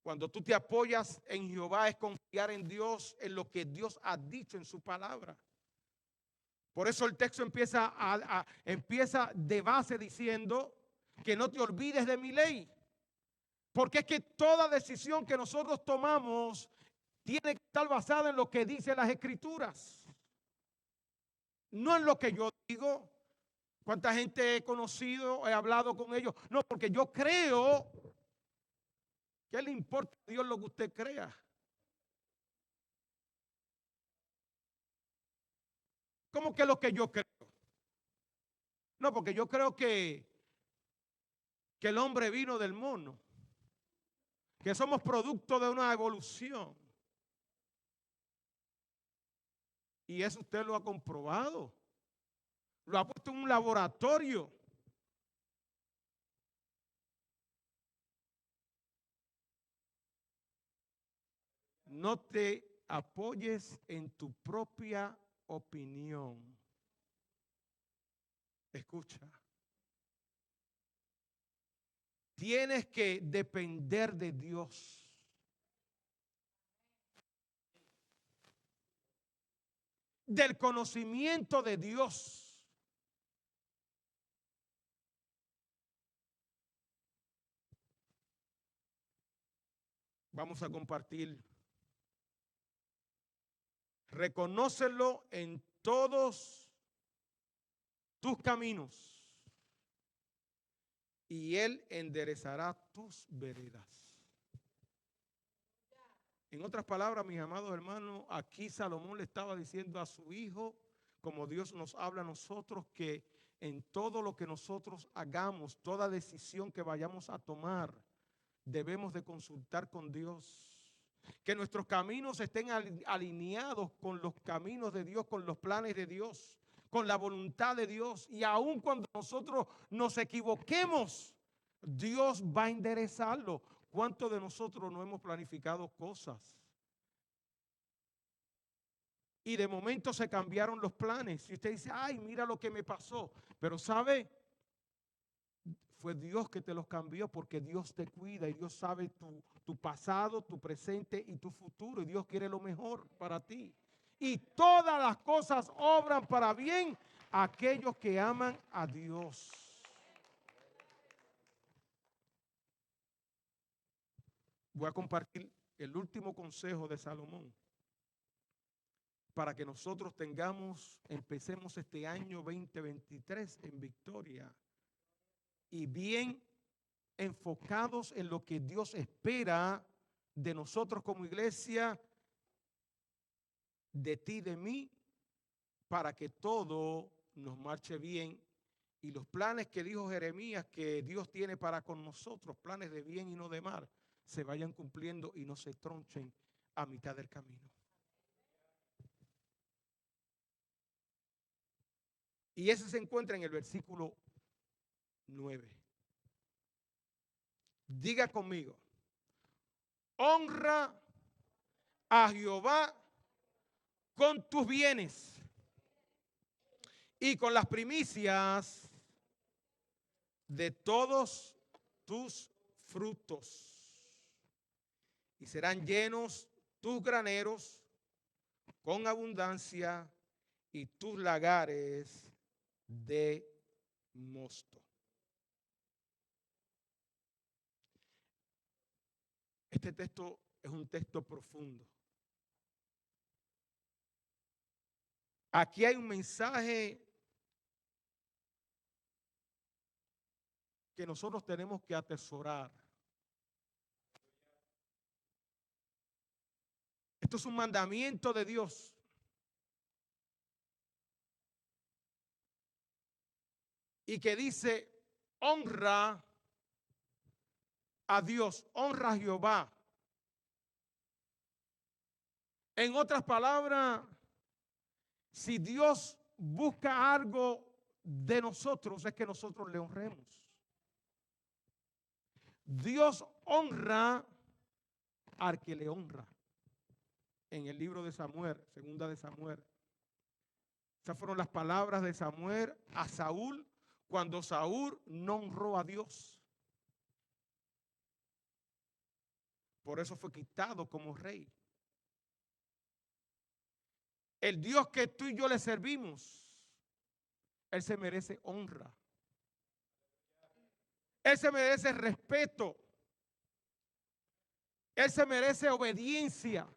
Cuando tú te apoyas en Jehová es confiar en Dios, en lo que Dios ha dicho en su palabra. Por eso el texto empieza de base diciendo que no te olvides de mi ley. Porque es que toda decisión que nosotros tomamos tiene que estar basada en lo que dicen las Escrituras. No en lo que yo digo. ¿Cuánta gente he conocido, he hablado con ellos? No, porque yo creo. ¿Qué le importa a Dios lo que usted crea? ¿Cómo que lo que yo creo? No, porque yo creo que el hombre vino del mono, que somos producto de una evolución. Y eso usted lo ha comprobado. Lo ha puesto en un laboratorio. No te apoyes en tu propia opinión. Escucha. Tienes que depender de Dios. Del conocimiento de Dios. Vamos a compartir. Reconócelo en todos tus caminos y Él enderezará tus veredas. En otras palabras, mis amados hermanos, aquí Salomón le estaba diciendo a su hijo, como Dios nos habla a nosotros, que en todo lo que nosotros hagamos, toda decisión que vayamos a tomar, debemos de consultar con Dios. Que nuestros caminos estén alineados con los caminos de Dios, con los planes de Dios, con la voluntad de Dios. Y aun cuando nosotros nos equivoquemos, Dios va a enderezarlo. ¿Cuántos de nosotros no hemos planificado cosas? Y de momento se cambiaron los planes. Y usted dice, ay, mira lo que me pasó. Pero ¿sabe? Fue Dios que te los cambió, porque Dios te cuida y Dios sabe tu pasado, tu presente y tu futuro. Y Dios quiere lo mejor para ti. Y todas las cosas obran para bien a aquellos que aman a Dios. Voy a compartir el último consejo de Salomón para que nosotros empecemos este año 2023 en victoria y bien enfocados en lo que Dios espera de nosotros como iglesia, de ti, de mí, para que todo nos marche bien y los planes que dijo Jeremías que Dios tiene para con nosotros, planes de bien y no de mal, se vayan cumpliendo y no se tronchen a mitad del camino. Y ese se encuentra en el versículo 9. Diga conmigo, honra a Jehová con tus bienes y con las primicias de todos tus frutos. Y serán llenos tus graneros con abundancia y tus lagares de mosto. Este texto es un texto profundo. Aquí hay un mensaje que nosotros tenemos que atesorar. Esto es un mandamiento de Dios. Y que dice, honra a Dios, honra a Jehová. En otras palabras, si Dios busca algo de nosotros, es que nosotros le honremos. Dios honra al que le honra. En el libro de Samuel, segunda de Samuel. Esas fueron las palabras de Samuel a Saúl cuando Saúl no honró a Dios. Por eso fue quitado como rey. El Dios que tú y yo le servimos, Él se merece honra. Él se merece respeto. Él se merece obediencia.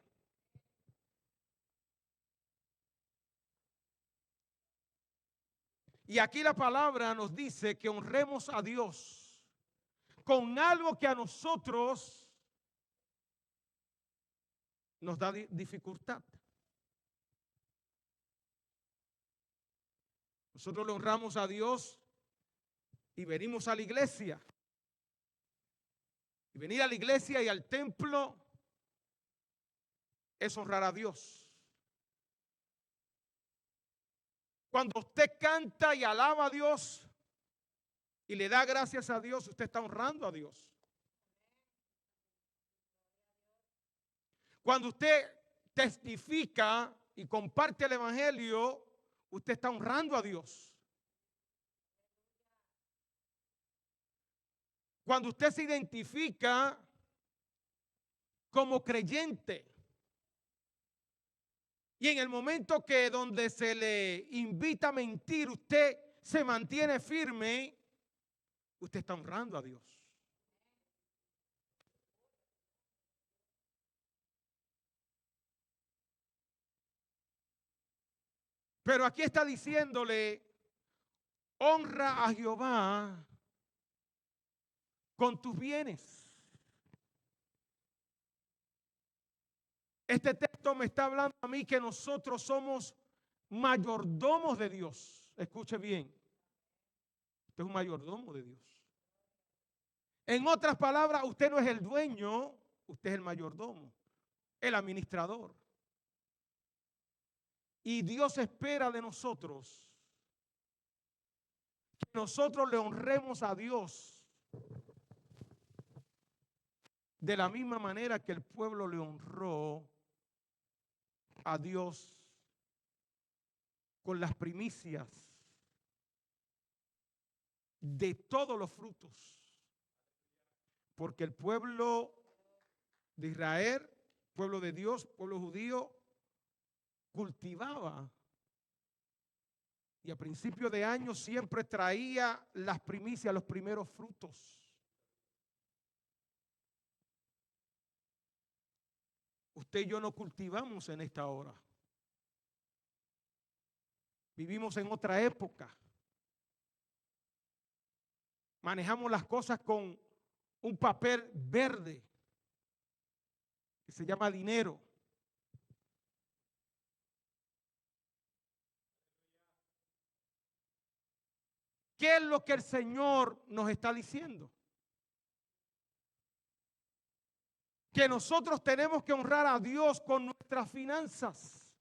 Y aquí la palabra nos dice que honremos a Dios con algo que a nosotros nos da dificultad. Nosotros le honramos a Dios y venimos a la iglesia. Y venir a la iglesia y al templo es honrar a Dios. Cuando usted canta y alaba a Dios y le da gracias a Dios, usted está honrando a Dios. Cuando usted testifica y comparte el evangelio, usted está honrando a Dios. Cuando usted se identifica como creyente y en el momento que donde se le invita a mentir, usted se mantiene firme, usted está honrando a Dios. Pero aquí está diciéndole, honra a Jehová con tus bienes. Este texto me está hablando a mí que nosotros somos mayordomos de Dios. Escuche bien. Usted es un mayordomo de Dios. En otras palabras, usted no es el dueño, usted es el mayordomo, el administrador. Y Dios espera de nosotros que nosotros le honremos a Dios de la misma manera que el pueblo le honró a Dios con las primicias de todos los frutos. Porque el pueblo de Israel, pueblo de Dios, pueblo judío, cultivaba y a principio de año siempre traía las primicias, los primeros frutos. Usted y yo no cultivamos en esta hora. Vivimos en otra época. Manejamos las cosas con un papel verde que se llama dinero. ¿Qué es lo que el Señor nos está diciendo? Que nosotros tenemos que honrar a Dios con nuestras finanzas.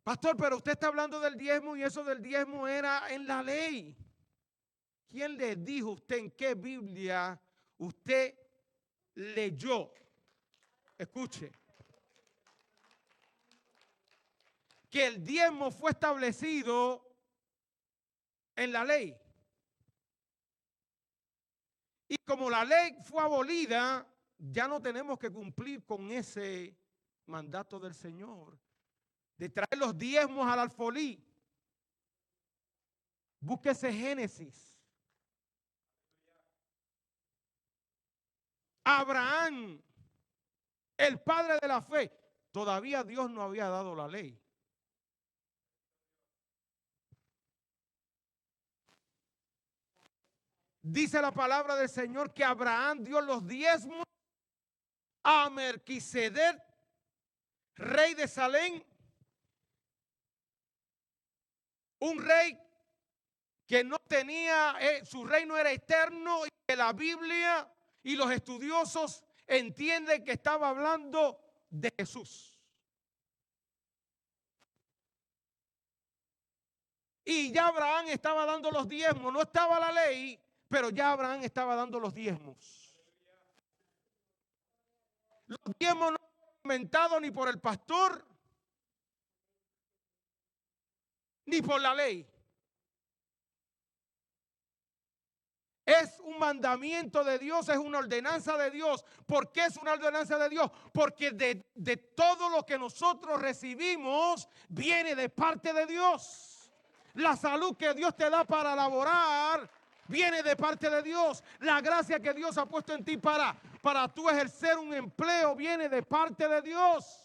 Pastor, pero usted está hablando del diezmo y eso del diezmo era en la ley. ¿Quién le dijo a usted en qué Biblia usted leyó? Escuche. Que el diezmo fue establecido en la ley. Y como la ley fue abolida, ya no tenemos que cumplir con ese mandato del Señor de traer los diezmos al alfolí. Búsquese Génesis. Abraham, el padre de la fe, todavía Dios no había dado la ley. Dice la palabra del Señor que Abraham dio los diezmos a Melquisedec, rey de Salem, un rey que no tenía, su reino era eterno y que la Biblia y los estudiosos entienden que estaba hablando de Jesús. Y ya Abraham estaba dando los diezmos, no estaba la ley, pero ya Abraham estaba dando los diezmos. Los diezmos no fueron inventados ni por el pastor, ni por la ley. Es un mandamiento de Dios, es una ordenanza de Dios. ¿Por qué es una ordenanza de Dios? Porque de todo lo que nosotros recibimos viene de parte de Dios. La salud que Dios te da para laborar viene de parte de Dios. La gracia que Dios ha puesto en ti para tú ejercer un empleo viene de parte de Dios.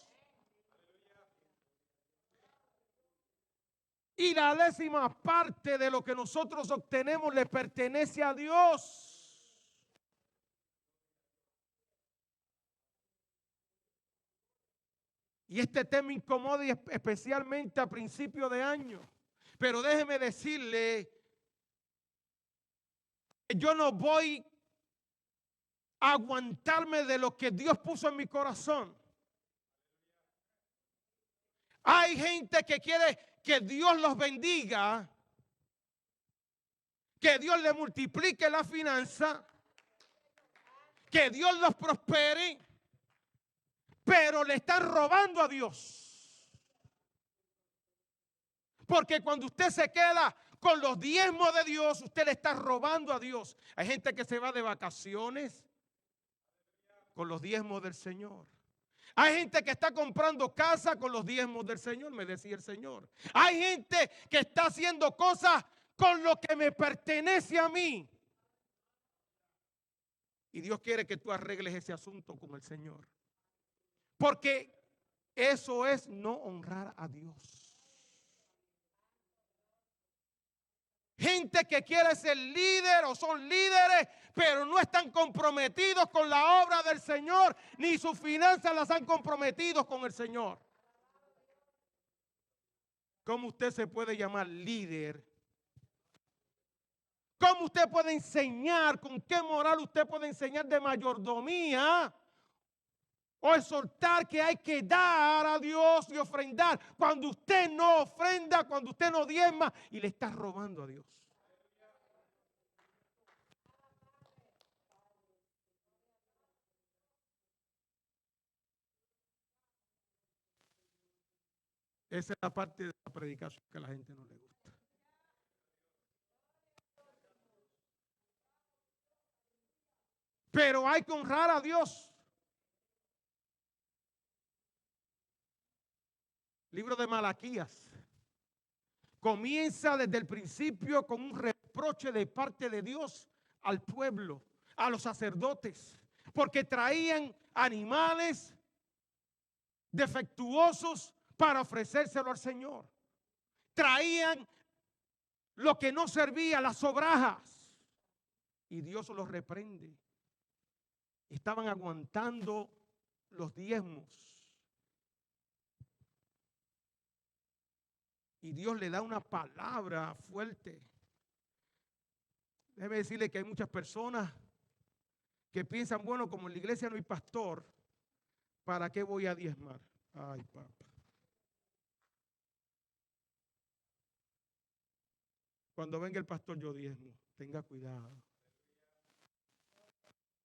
Y la 10ª parte de lo que nosotros obtenemos le pertenece a Dios. Y este tema incomoda especialmente a principio de año. Pero déjeme decirle, yo no voy a aguantarme de lo que Dios puso en mi corazón. Hay gente que quiere que Dios los bendiga, que Dios le multiplique la finanza, que Dios los prospere, pero le están robando a Dios. Porque cuando usted se queda con los diezmos de Dios, usted le está robando a Dios. Hay gente que se va de vacaciones con los diezmos del Señor. Hay gente que está comprando casa con los diezmos del Señor, me decía el Señor. Hay gente que está haciendo cosas con lo que me pertenece a mí. Y Dios quiere que tú arregles ese asunto con el Señor. Porque eso es no honrar a Dios. Gente que quiere ser líder o son líderes, pero no están comprometidos con la obra del Señor, ni sus finanzas las han comprometido con el Señor. ¿Cómo usted se puede llamar líder? ¿Cómo usted puede enseñar? ¿Con qué moral usted puede enseñar de mayordomía? O exhortar que hay que dar a Dios y ofrendar cuando usted no ofrenda, cuando usted no diezma y le está robando a Dios. Esa es la parte de la predicación que a la gente no le gusta. Pero hay que honrar a Dios. Libro de Malaquías. Comienza desde el principio con un reproche de parte de Dios al pueblo, a los sacerdotes, porque traían animales defectuosos para ofrecérselo al Señor. Traían lo que no servía, las sobrajas, y Dios los reprende. Estaban aguantando los diezmos. Y Dios le da una palabra fuerte. Déjeme decirle que hay muchas personas que piensan, bueno, como en la iglesia no hay pastor, ¿para qué voy a diezmar? Ay, papá. Cuando venga el pastor yo diezmo. Tenga cuidado.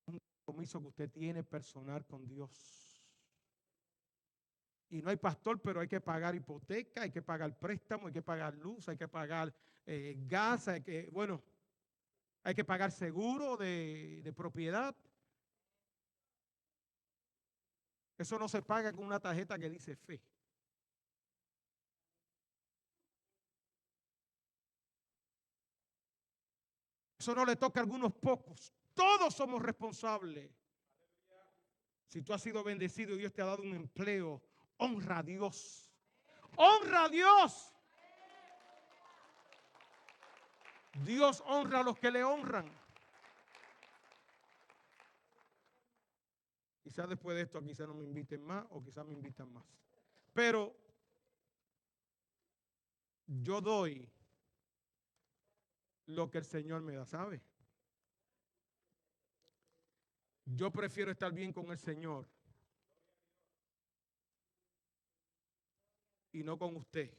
Un compromiso que usted tiene personal con Dios. Y no hay pastor, pero hay que pagar hipoteca, hay que pagar préstamo, hay que pagar luz, hay que pagar gas, hay que pagar seguro de propiedad. Eso no se paga con una tarjeta que dice fe. Eso no le toca a algunos pocos. Todos somos responsables. Si tú has sido bendecido y Dios te ha dado un empleo, honra a Dios. Honra a Dios. Dios honra a los que le honran. Quizás después de esto, quizás no me inviten más o quizás me invitan más. Pero yo doy lo que el Señor me da, ¿sabe? Yo prefiero estar bien con el Señor y no con usted.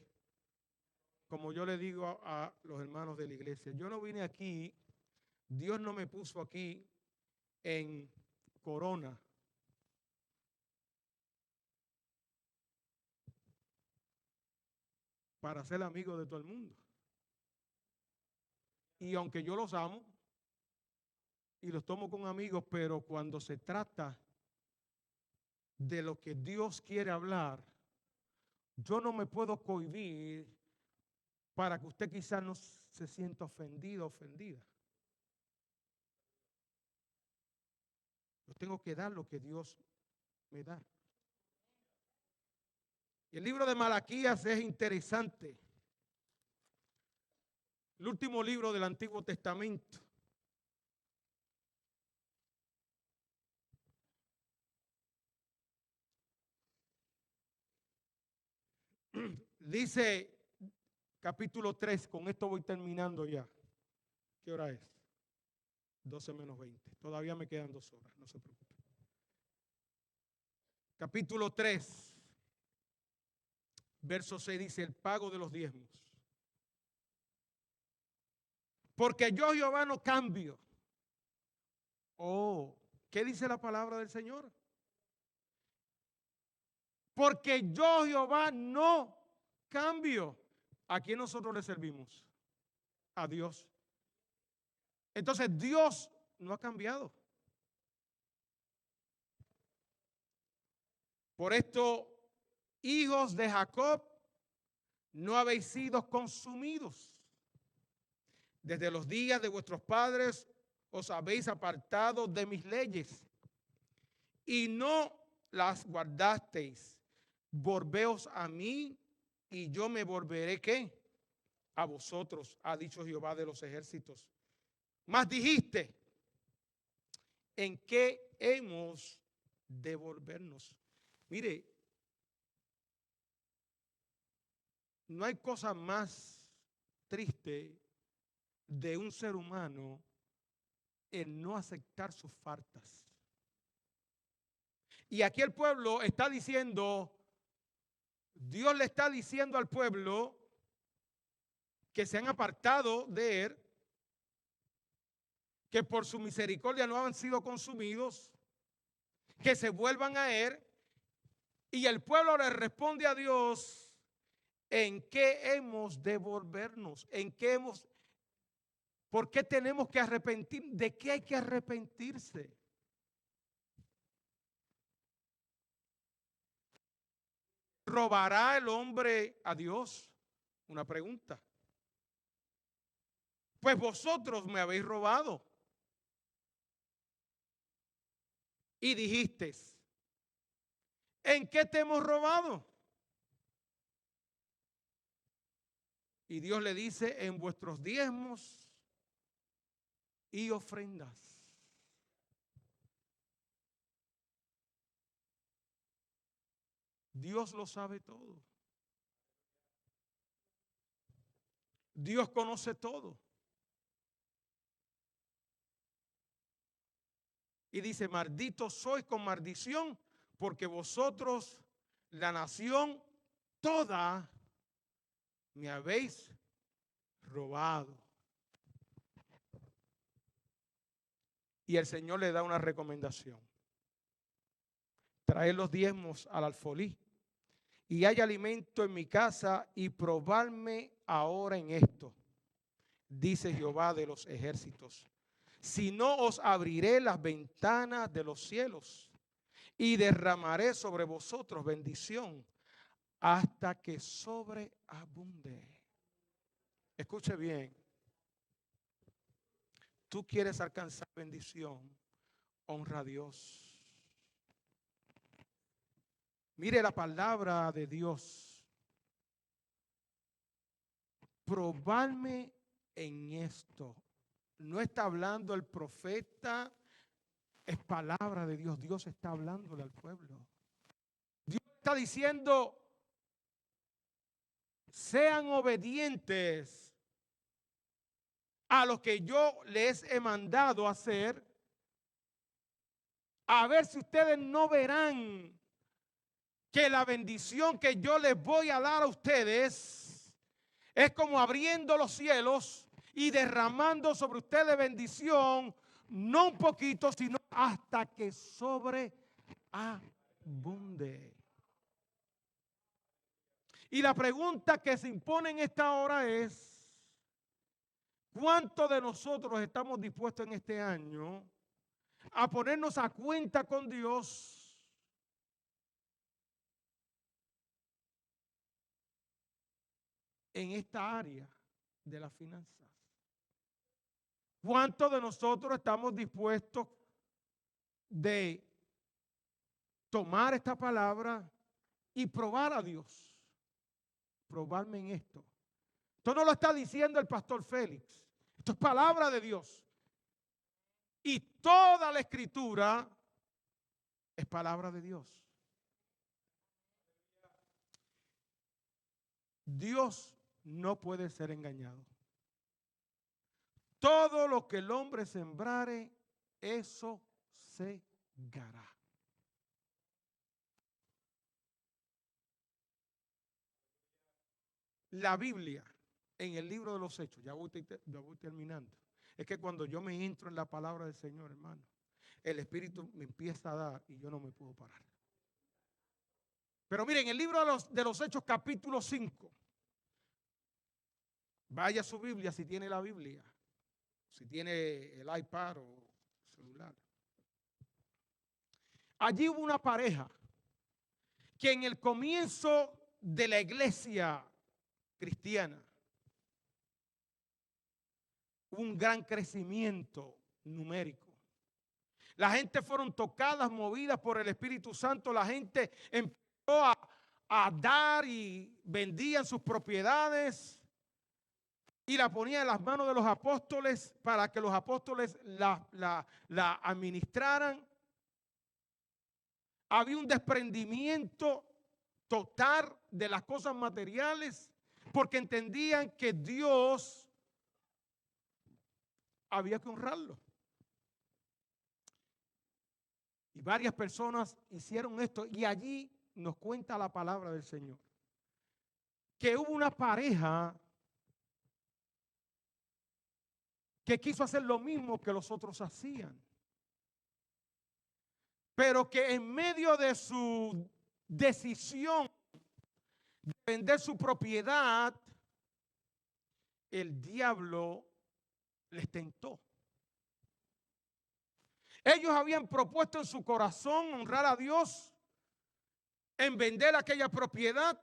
Como yo le digo a los hermanos de la iglesia, yo no vine aquí, Dios no me puso aquí en corona para ser amigo de todo el mundo. Y aunque yo los amo y los tomo con amigos, pero cuando se trata de lo que Dios quiere hablar, yo no me puedo cohibir para que usted quizás no se sienta ofendido o ofendida. Yo tengo que dar lo que Dios me da. Y el libro de Malaquías es interesante. El último libro del Antiguo Testamento. Dice capítulo 3, con esto voy terminando ya. ¿Qué hora es? 12 menos 20. Todavía me quedan 2 horas, no se preocupe. Capítulo 3, verso 6 dice, el pago de los diezmos. Porque yo, Jehová, no cambio. Oh, ¿qué dice la palabra del Señor? Porque yo, Jehová, no cambio. ¿A quién nosotros le servimos? A Dios. Entonces Dios no ha cambiado. Por esto, hijos de Jacob, no habéis sido consumidos. Desde los días de vuestros padres os habéis apartado de mis leyes y no las guardasteis. Volveos a mí y yo me volveré, ¿qué? A vosotros, ha dicho Jehová de los ejércitos. Mas dijiste, ¿en qué hemos de volvernos? Mire, no hay cosa más triste de un ser humano el no aceptar sus faltas. Y aquí el pueblo está diciendo, Dios le está diciendo al pueblo que se han apartado de él, que por su misericordia no han sido consumidos, que se vuelvan a él. Y el pueblo le responde a Dios, ¿en qué hemos de volvernos? ¿En qué hemos? ¿Por qué tenemos que arrepentir? ¿De qué hay que arrepentirse? ¿Robará el hombre a Dios? Una pregunta. Pues vosotros me habéis robado. Y dijisteis, ¿en qué te hemos robado? Y Dios le dice, en vuestros diezmos y ofrendas. Dios lo sabe todo. Dios conoce todo. Y dice, maldito sois con maldición, porque vosotros, la nación toda, me habéis robado. Y el Señor le da una recomendación. Traed los diezmos al alfolí y hay alimento en mi casa y probarme ahora en esto, dice Jehová de los ejércitos. Si no, os abriré las ventanas de los cielos y derramaré sobre vosotros bendición hasta que sobreabunde. Escuche bien. Tú quieres alcanzar bendición, honra a Dios. Mire la palabra de Dios. Probarme en esto. No está hablando el profeta, es palabra de Dios. Dios está hablándole al pueblo. Dios está diciendo, sean obedientes a lo que yo les he mandado hacer, a ver si ustedes no verán que la bendición que yo les voy a dar a ustedes es como abriendo los cielos y derramando sobre ustedes bendición, no un poquito, sino hasta que sobreabunde. Y la pregunta que se impone en esta hora es, ¿cuántos de nosotros estamos dispuestos en este año a ponernos a cuenta con Dios en esta área de las finanzas? ¿Cuántos de nosotros estamos dispuestos de tomar esta palabra y probar a Dios? Probarme en esto. Esto no lo está diciendo el pastor Félix. Esto es palabra de Dios. Y toda la escritura es palabra de Dios. Dios no puede ser engañado. Todo lo que el hombre sembrare, eso segará. La Biblia, en el libro de los Hechos, ya voy terminando. Es que cuando yo me entro en la palabra del Señor, hermano, el Espíritu me empieza a dar y yo no me puedo parar. Pero miren, el libro de los Hechos, capítulo 5. Vaya a su Biblia si tiene la Biblia, si tiene el iPad o celular. Allí hubo una pareja que en el comienzo de la iglesia cristiana hubo un gran crecimiento numérico. La gente fueron tocadas, movidas por el Espíritu Santo. La gente empezó a dar y vendían sus propiedades y la ponía en las manos de los apóstoles para que los apóstoles la administraran. Había un desprendimiento total de las cosas materiales porque entendían que Dios había que honrarlo. Y varias personas hicieron esto y allí nos cuenta la palabra del Señor que hubo una pareja que quiso hacer lo mismo que los otros hacían, pero que en medio de su decisión de vender su propiedad, el diablo les tentó. Ellos habían propuesto en su corazón honrar a Dios en vender aquella propiedad,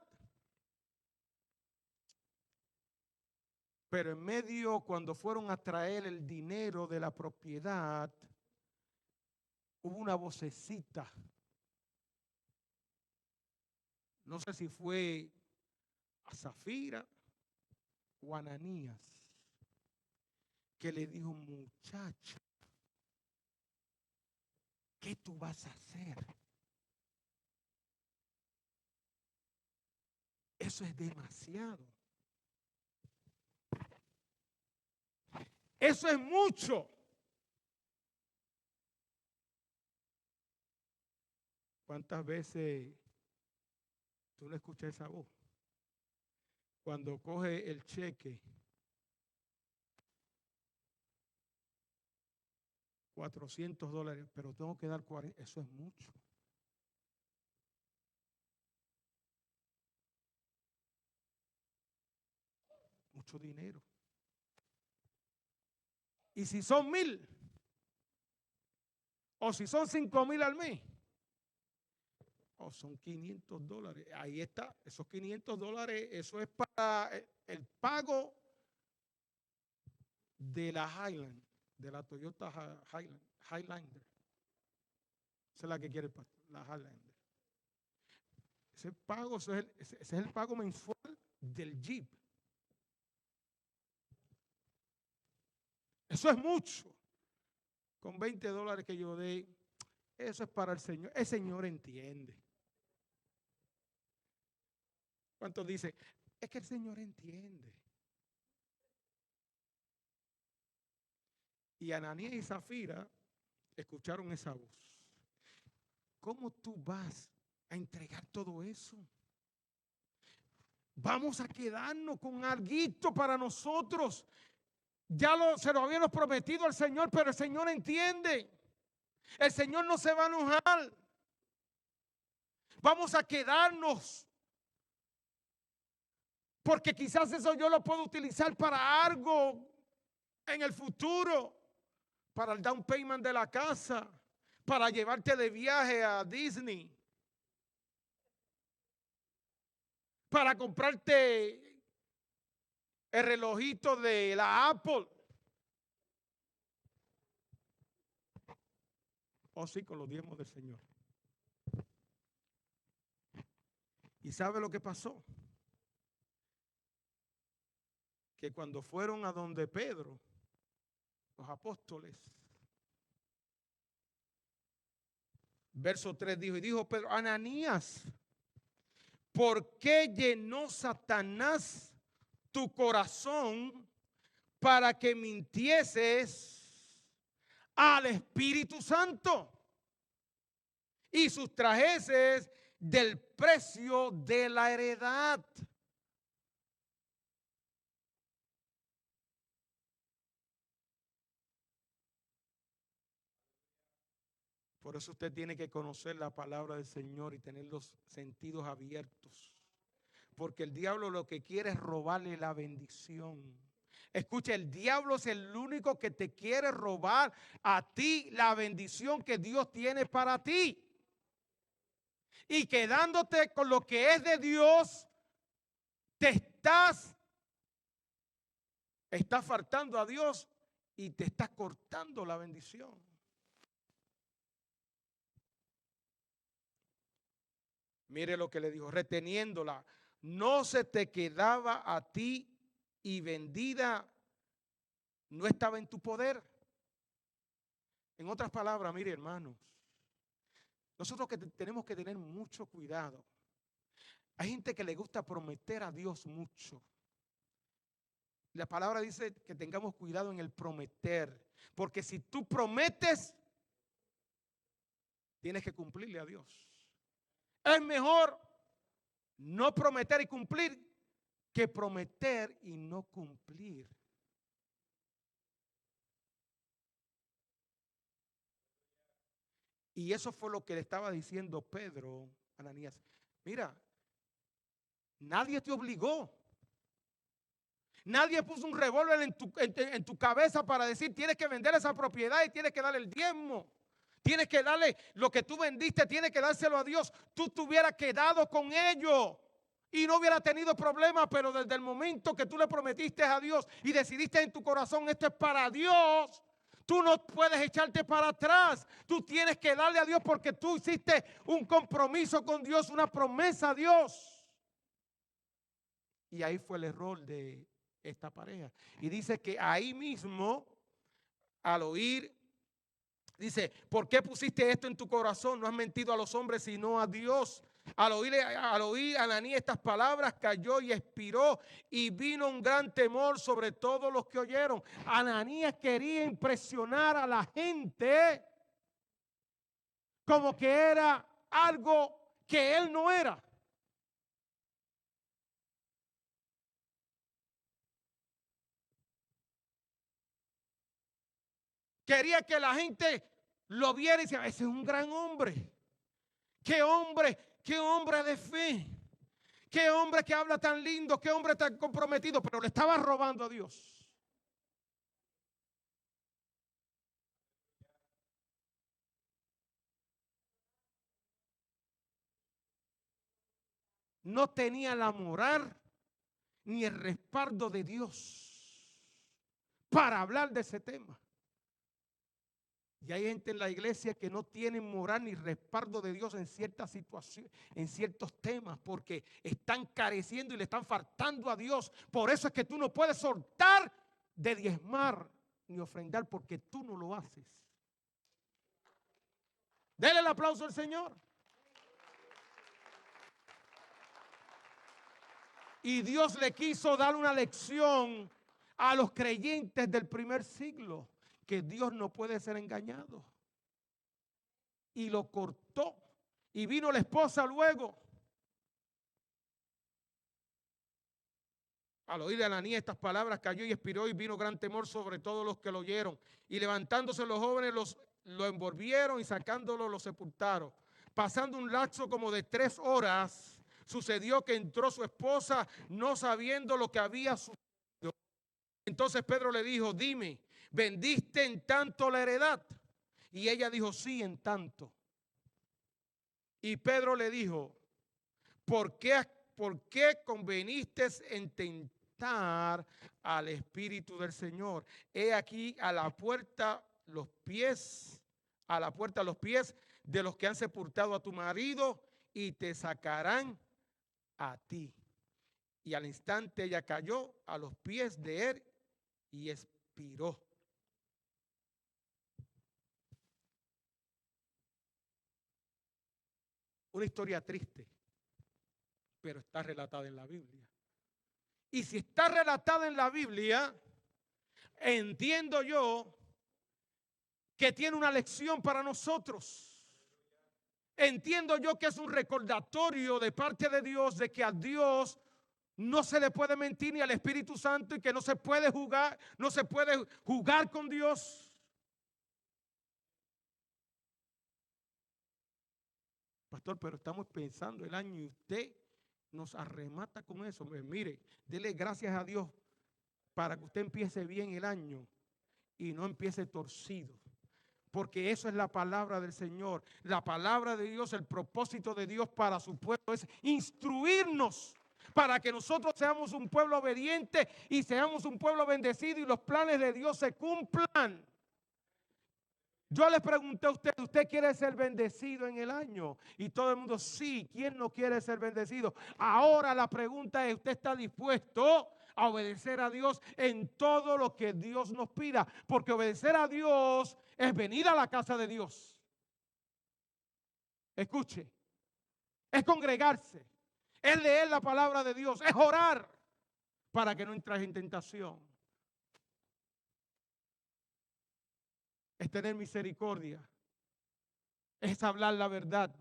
pero en medio, cuando fueron a traer el dinero de la propiedad, hubo una vocecita. No sé si fue a Zafira o a Ananías, que le dijo: muchacha, ¿qué tú vas a hacer? Eso es demasiado. Eso es mucho. ¿Cuántas veces tú no escuchas esa voz? Cuando coge el cheque, $400, pero tengo que dar 40, eso es mucho. Mucho dinero. Y si son 1,000, o si son 5,000 al mes, o son $500. Ahí está, esos $500, eso es para el pago de la Highland, de la Toyota Highlander. Esa es la que quiere el pastor, la Highlander. Ese pago, ese es el pago mensual del Jeep. Eso es mucho. Con $20 que yo dé, eso es para el Señor. El Señor entiende. ¿Cuántos dicen? Es que el Señor entiende. Y Ananías y Zafira escucharon esa voz. ¿Cómo tú vas a entregar todo eso? Vamos a quedarnos con alguito para nosotros. Se lo habíamos prometido al Señor, pero el Señor entiende. El Señor no se va a enojar. Vamos a quedarnos, porque quizás eso yo lo puedo utilizar para algo en el futuro, para el down payment de la casa, para llevarte de viaje a Disney, para comprarte el relojito de la Apple. O sí, con los diezmos del Señor. ¿Y sabe lo que pasó? Que cuando fueron a donde Pedro, los apóstoles, verso 3 dijo, y dijo Pedro: Ananías, ¿por qué llenó Satanás tu corazón para que mintieses al Espíritu Santo y sustrajeses del precio de la heredad? Por eso usted tiene que conocer la palabra del Señor y tener los sentidos abiertos. Porque el diablo lo que quiere es robarle la bendición. Escucha, el diablo es el único que te quiere robar a ti la bendición que Dios tiene para ti. Y quedándote con lo que es de Dios, te estás faltando a Dios y te estás cortando la bendición. Mire lo que le dijo, reteniéndola, no se te quedaba a ti y vendida no estaba en tu poder. En otras palabras, mire hermanos, nosotros que tenemos que tener mucho cuidado. Hay gente que le gusta prometer a Dios mucho. La palabra dice que tengamos cuidado en el prometer, porque si tú prometes, tienes que cumplirle a Dios. Es mejor no prometer y cumplir que prometer y no cumplir. Y eso fue lo que le estaba diciendo Pedro a Ananías. Mira, nadie te obligó. Nadie puso un revólver en tu cabeza para decir tienes que vender esa propiedad y tienes que darle el diezmo. Tienes que darle lo que tú vendiste, tienes que dárselo a Dios. Tú te hubieras quedado con ello y no hubieras tenido problemas, pero desde el momento que tú le prometiste a Dios y decidiste en tu corazón esto es para Dios, tú no puedes echarte para atrás. Tú tienes que darle a Dios porque tú hiciste un compromiso con Dios, una promesa a Dios. Y ahí fue el error de esta pareja. Y dice que ahí mismo, al oír, dice, ¿por qué pusiste esto en tu corazón? No has mentido a los hombres, sino a Dios. Al oír Ananías estas palabras, cayó y expiró, y vino un gran temor sobre todos los que oyeron. Ananías quería impresionar a la gente como que era algo que él no era. Quería que la gente lo viera y decía, ese es un gran hombre. Qué hombre de fe. Qué hombre que habla tan lindo, qué hombre tan comprometido, pero le estaba robando a Dios. No tenía la moral ni el respaldo de Dios para hablar de ese tema. Y hay gente en la iglesia que no tiene moral ni respaldo de Dios en ciertas situaciones, en ciertos temas, porque están careciendo y le están faltando a Dios. Por eso es que tú no puedes soltar de diezmar ni ofrendar, porque tú no lo haces. Dele el aplauso al Señor. Y Dios le quiso dar una lección a los creyentes del primer siglo, que Dios no puede ser engañado. Y lo cortó. Y vino la esposa luego. Al oír de Ananías estas palabras, cayó y expiró, y vino gran temor sobre todos los que lo oyeron. Y levantándose los jóvenes, lo envolvieron y sacándolo lo sepultaron. Pasando un lapso como de 3 horas, sucedió que entró su esposa no sabiendo lo que había sucedido. Entonces Pedro le dijo, dime, ¿vendiste en tanto la heredad? Y ella dijo, sí, en tanto. Y Pedro le dijo, ¿por qué conveniste en tentar al Espíritu del Señor? He aquí a la puerta los pies de los que han sepultado a tu marido y te sacarán a ti. Y al instante ella cayó a los pies de él y expiró. Una historia triste, pero está relatada en la Biblia. Y si está relatada en la Biblia, entiendo yo que tiene una lección para nosotros. Entiendo yo que es un recordatorio de parte de Dios de que a Dios no se le puede mentir ni al Espíritu Santo y que no se puede jugar con Dios. Pastor, pero estamos pensando el año y usted nos arremata con eso. Pues mire, dele gracias a Dios para que usted empiece bien el año y no empiece torcido. Porque eso es la palabra del Señor. La palabra de Dios, el propósito de Dios para su pueblo es instruirnos para que nosotros seamos un pueblo obediente y seamos un pueblo bendecido y los planes de Dios se cumplan. Yo les pregunté a usted, ¿usted quiere ser bendecido en el año? Y todo el mundo, sí, ¿quién no quiere ser bendecido? Ahora la pregunta es, ¿usted está dispuesto a obedecer a Dios en todo lo que Dios nos pida? Porque obedecer a Dios es venir a la casa de Dios. Escuche, es congregarse, es leer la palabra de Dios, es orar para que no entres en tentación. Es tener misericordia, es hablar la verdad.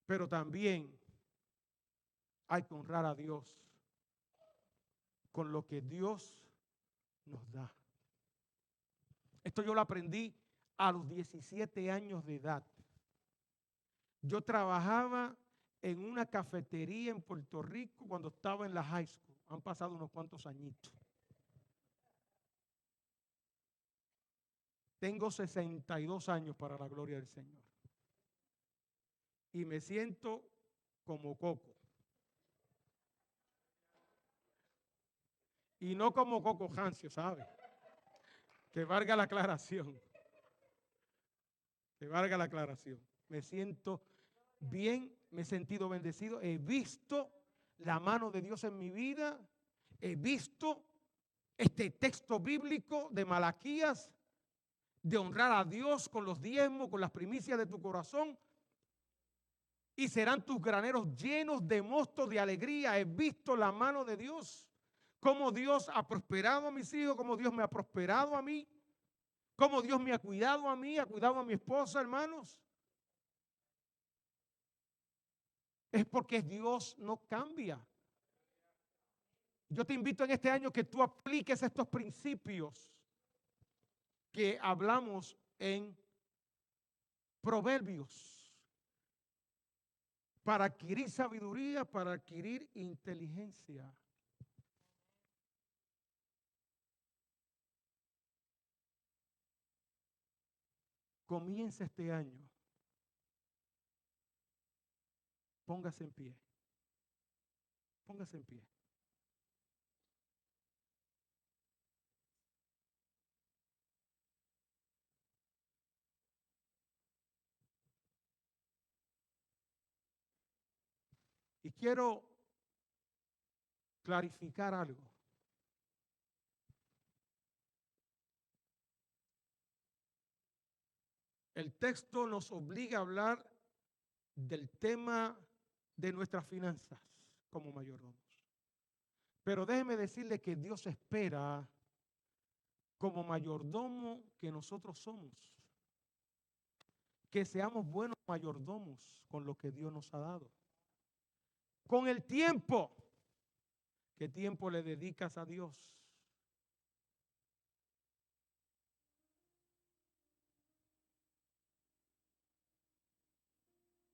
Pero también hay que honrar a Dios con lo que Dios nos da. Esto yo lo aprendí a los 17 años de edad. Yo trabajaba en una cafetería en Puerto Rico cuando estaba en la high school. Han pasado unos cuantos añitos. Tengo 62 años para la gloria del Señor. Y me siento como Coco. Y no como Coco Hancio, ¿sabe? Que valga la aclaración. Que valga la aclaración. Me siento bien, me he sentido bendecido. He visto la mano de Dios en mi vida. He visto este texto bíblico de Malaquías, de honrar a Dios con los diezmos, con las primicias de tu corazón. Y serán tus graneros llenos de mosto de alegría. He visto la mano de Dios. Cómo Dios ha prosperado a mis hijos, cómo Dios me ha prosperado a mí, cómo Dios me ha cuidado a mí, ha cuidado a mi esposa, hermanos. Es porque Dios no cambia. Yo te invito en este año que tú apliques estos principios que hablamos en Proverbios para adquirir sabiduría, para adquirir inteligencia. Comienza este año. Póngase en pie. Póngase en pie. Y quiero clarificar algo. El texto nos obliga a hablar del tema de nuestras finanzas como mayordomos. Pero déjeme decirle que Dios espera como mayordomo que nosotros somos, que seamos buenos mayordomos con lo que Dios nos ha dado. Con el tiempo, ¿qué tiempo le dedicas a Dios?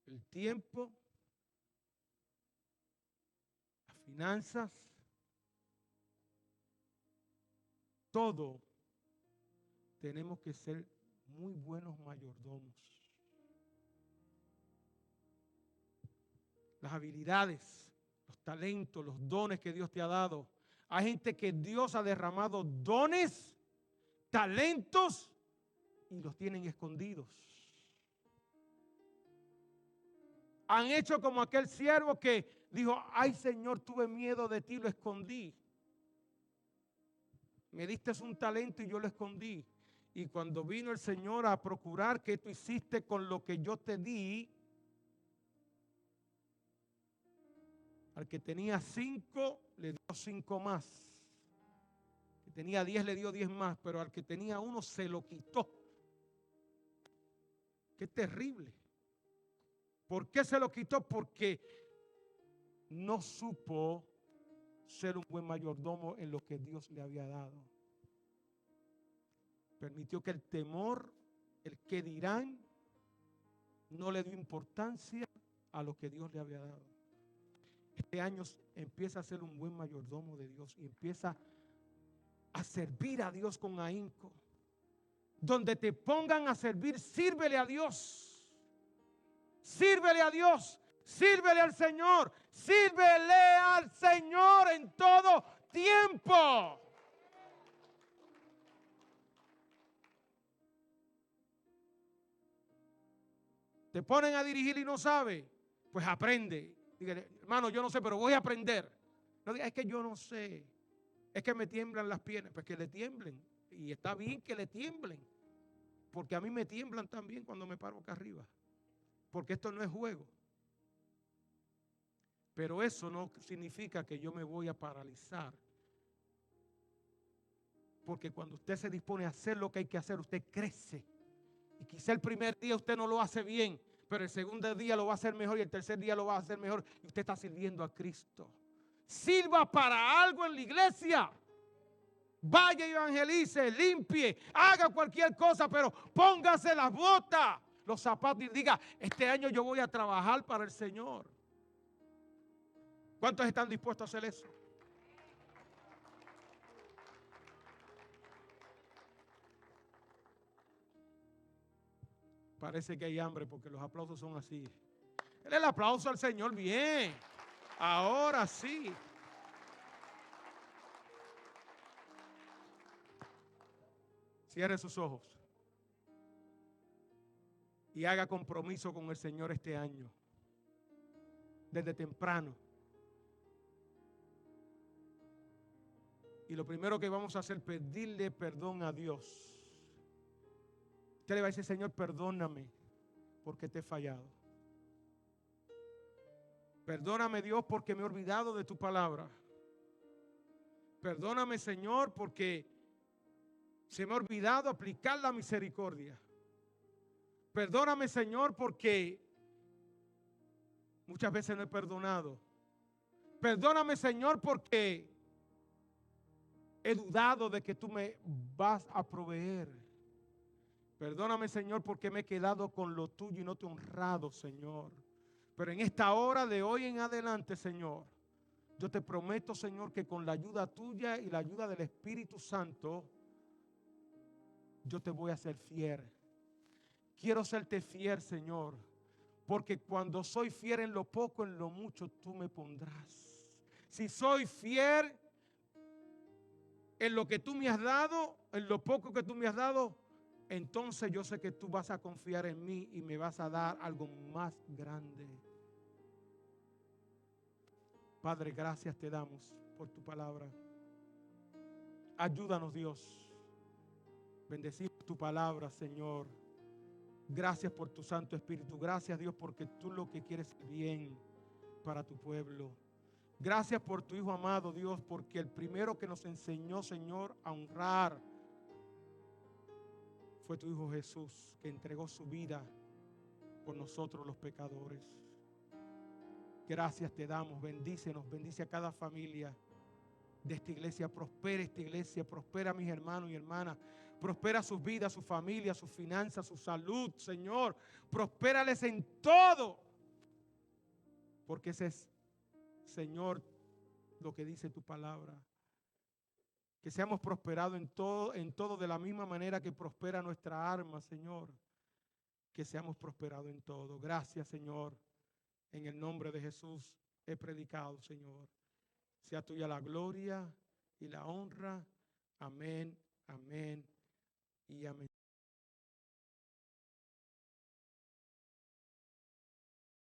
El tiempo, las finanzas, todo tenemos que ser muy buenos mayordomos. Las habilidades, los talentos, los dones que Dios te ha dado. Hay gente que Dios ha derramado dones, talentos y los tienen escondidos. Han hecho como aquel siervo que dijo, ay Señor, tuve miedo de ti, lo escondí. Me diste un talento y yo lo escondí. Y cuando vino el Señor a procurar qué tú hiciste con lo que yo te di, Al que tenía 5, le dio 5 más. Que tenía 10, le dio 10 más. Pero al que tenía 1, se lo quitó. Qué terrible. ¿Por qué se lo quitó? Porque no supo ser un buen mayordomo en lo que Dios le había dado. Permitió que el temor, el que dirán, no le dio importancia a lo que Dios le había dado. Este año empieza a ser un buen mayordomo de Dios y empieza a servir a Dios con ahínco. Donde te pongan a servir, sírvele a Dios. Sírvele a Dios. Sírvele al Señor. Sírvele al Señor en todo tiempo. Te ponen a dirigir y no sabe, pues aprende. Dígale, hermano, yo no sé, pero voy a aprender. No diga, es que yo no sé. Es que me tiemblan las piernas. Pues que le tiemblen. Y está bien que le tiemblen. Porque a mí me tiemblan también cuando me paro acá arriba. Porque esto no es juego. Pero eso no significa que yo me voy a paralizar. Porque cuando usted se dispone a hacer lo que hay que hacer, usted crece. Y quizá el primer día usted no lo hace bien, pero el segundo día lo va a hacer mejor y el tercer día lo va a hacer mejor. Y usted está sirviendo a Cristo. Sirva para algo en la iglesia. Vaya y evangelice, limpie, haga cualquier cosa, pero póngase las botas, los zapatos y diga, este año yo voy a trabajar para el Señor. ¿Cuántos están dispuestos a hacer eso? Parece que hay hambre porque los aplausos son así. Denle el aplauso al Señor bien. Ahora sí. Cierre sus ojos y haga compromiso con el Señor este año. Desde temprano. Y lo primero que vamos a hacer es pedirle perdón a Dios. Usted le va a decir, Señor, perdóname porque te he fallado. Perdóname, Dios, porque me he olvidado de tu palabra. Perdóname, Señor, porque se me ha olvidado aplicar la misericordia. Perdóname, Señor, porque muchas veces no he perdonado. Perdóname, Señor, porque he dudado de que tú me vas a proveer. Perdóname, Señor, porque me he quedado con lo tuyo y no te he honrado, Señor. Pero en esta hora de hoy en adelante, Señor, yo te prometo, Señor, que con la ayuda tuya y la ayuda del Espíritu Santo, yo te voy a ser fiel. Quiero serte fiel, Señor, porque cuando soy fiel en lo poco, en lo mucho, tú me pondrás. Si soy fiel en lo que tú me has dado, en lo poco que tú me has dado, entonces yo sé que tú vas a confiar en mí y me vas a dar algo más grande. Padre, gracias te damos por tu palabra. Ayúdanos, Dios. Bendecimos tu palabra, Señor. Gracias por tu Santo Espíritu. Gracias, Dios, porque tú lo que quieres es bien para tu pueblo. Gracias por tu Hijo amado, Dios, porque el primero que nos enseñó, Señor, a honrar fue tu Hijo Jesús, que entregó su vida por nosotros los pecadores. Gracias te damos, bendícenos, bendice a cada familia de esta iglesia, prospera esta iglesia, prospera a mis hermanos y hermanas, prospera sus vidas, su familia, sus finanzas, su salud, Señor, prospérales en todo, porque ese es, Señor, lo que dice tu palabra. Que seamos prosperados en todo de la misma manera que prospera nuestra alma, Señor. Que seamos prosperados en todo. Gracias, Señor. En el nombre de Jesús he predicado, Señor. Sea tuya la gloria y la honra. Amén, amén y amén.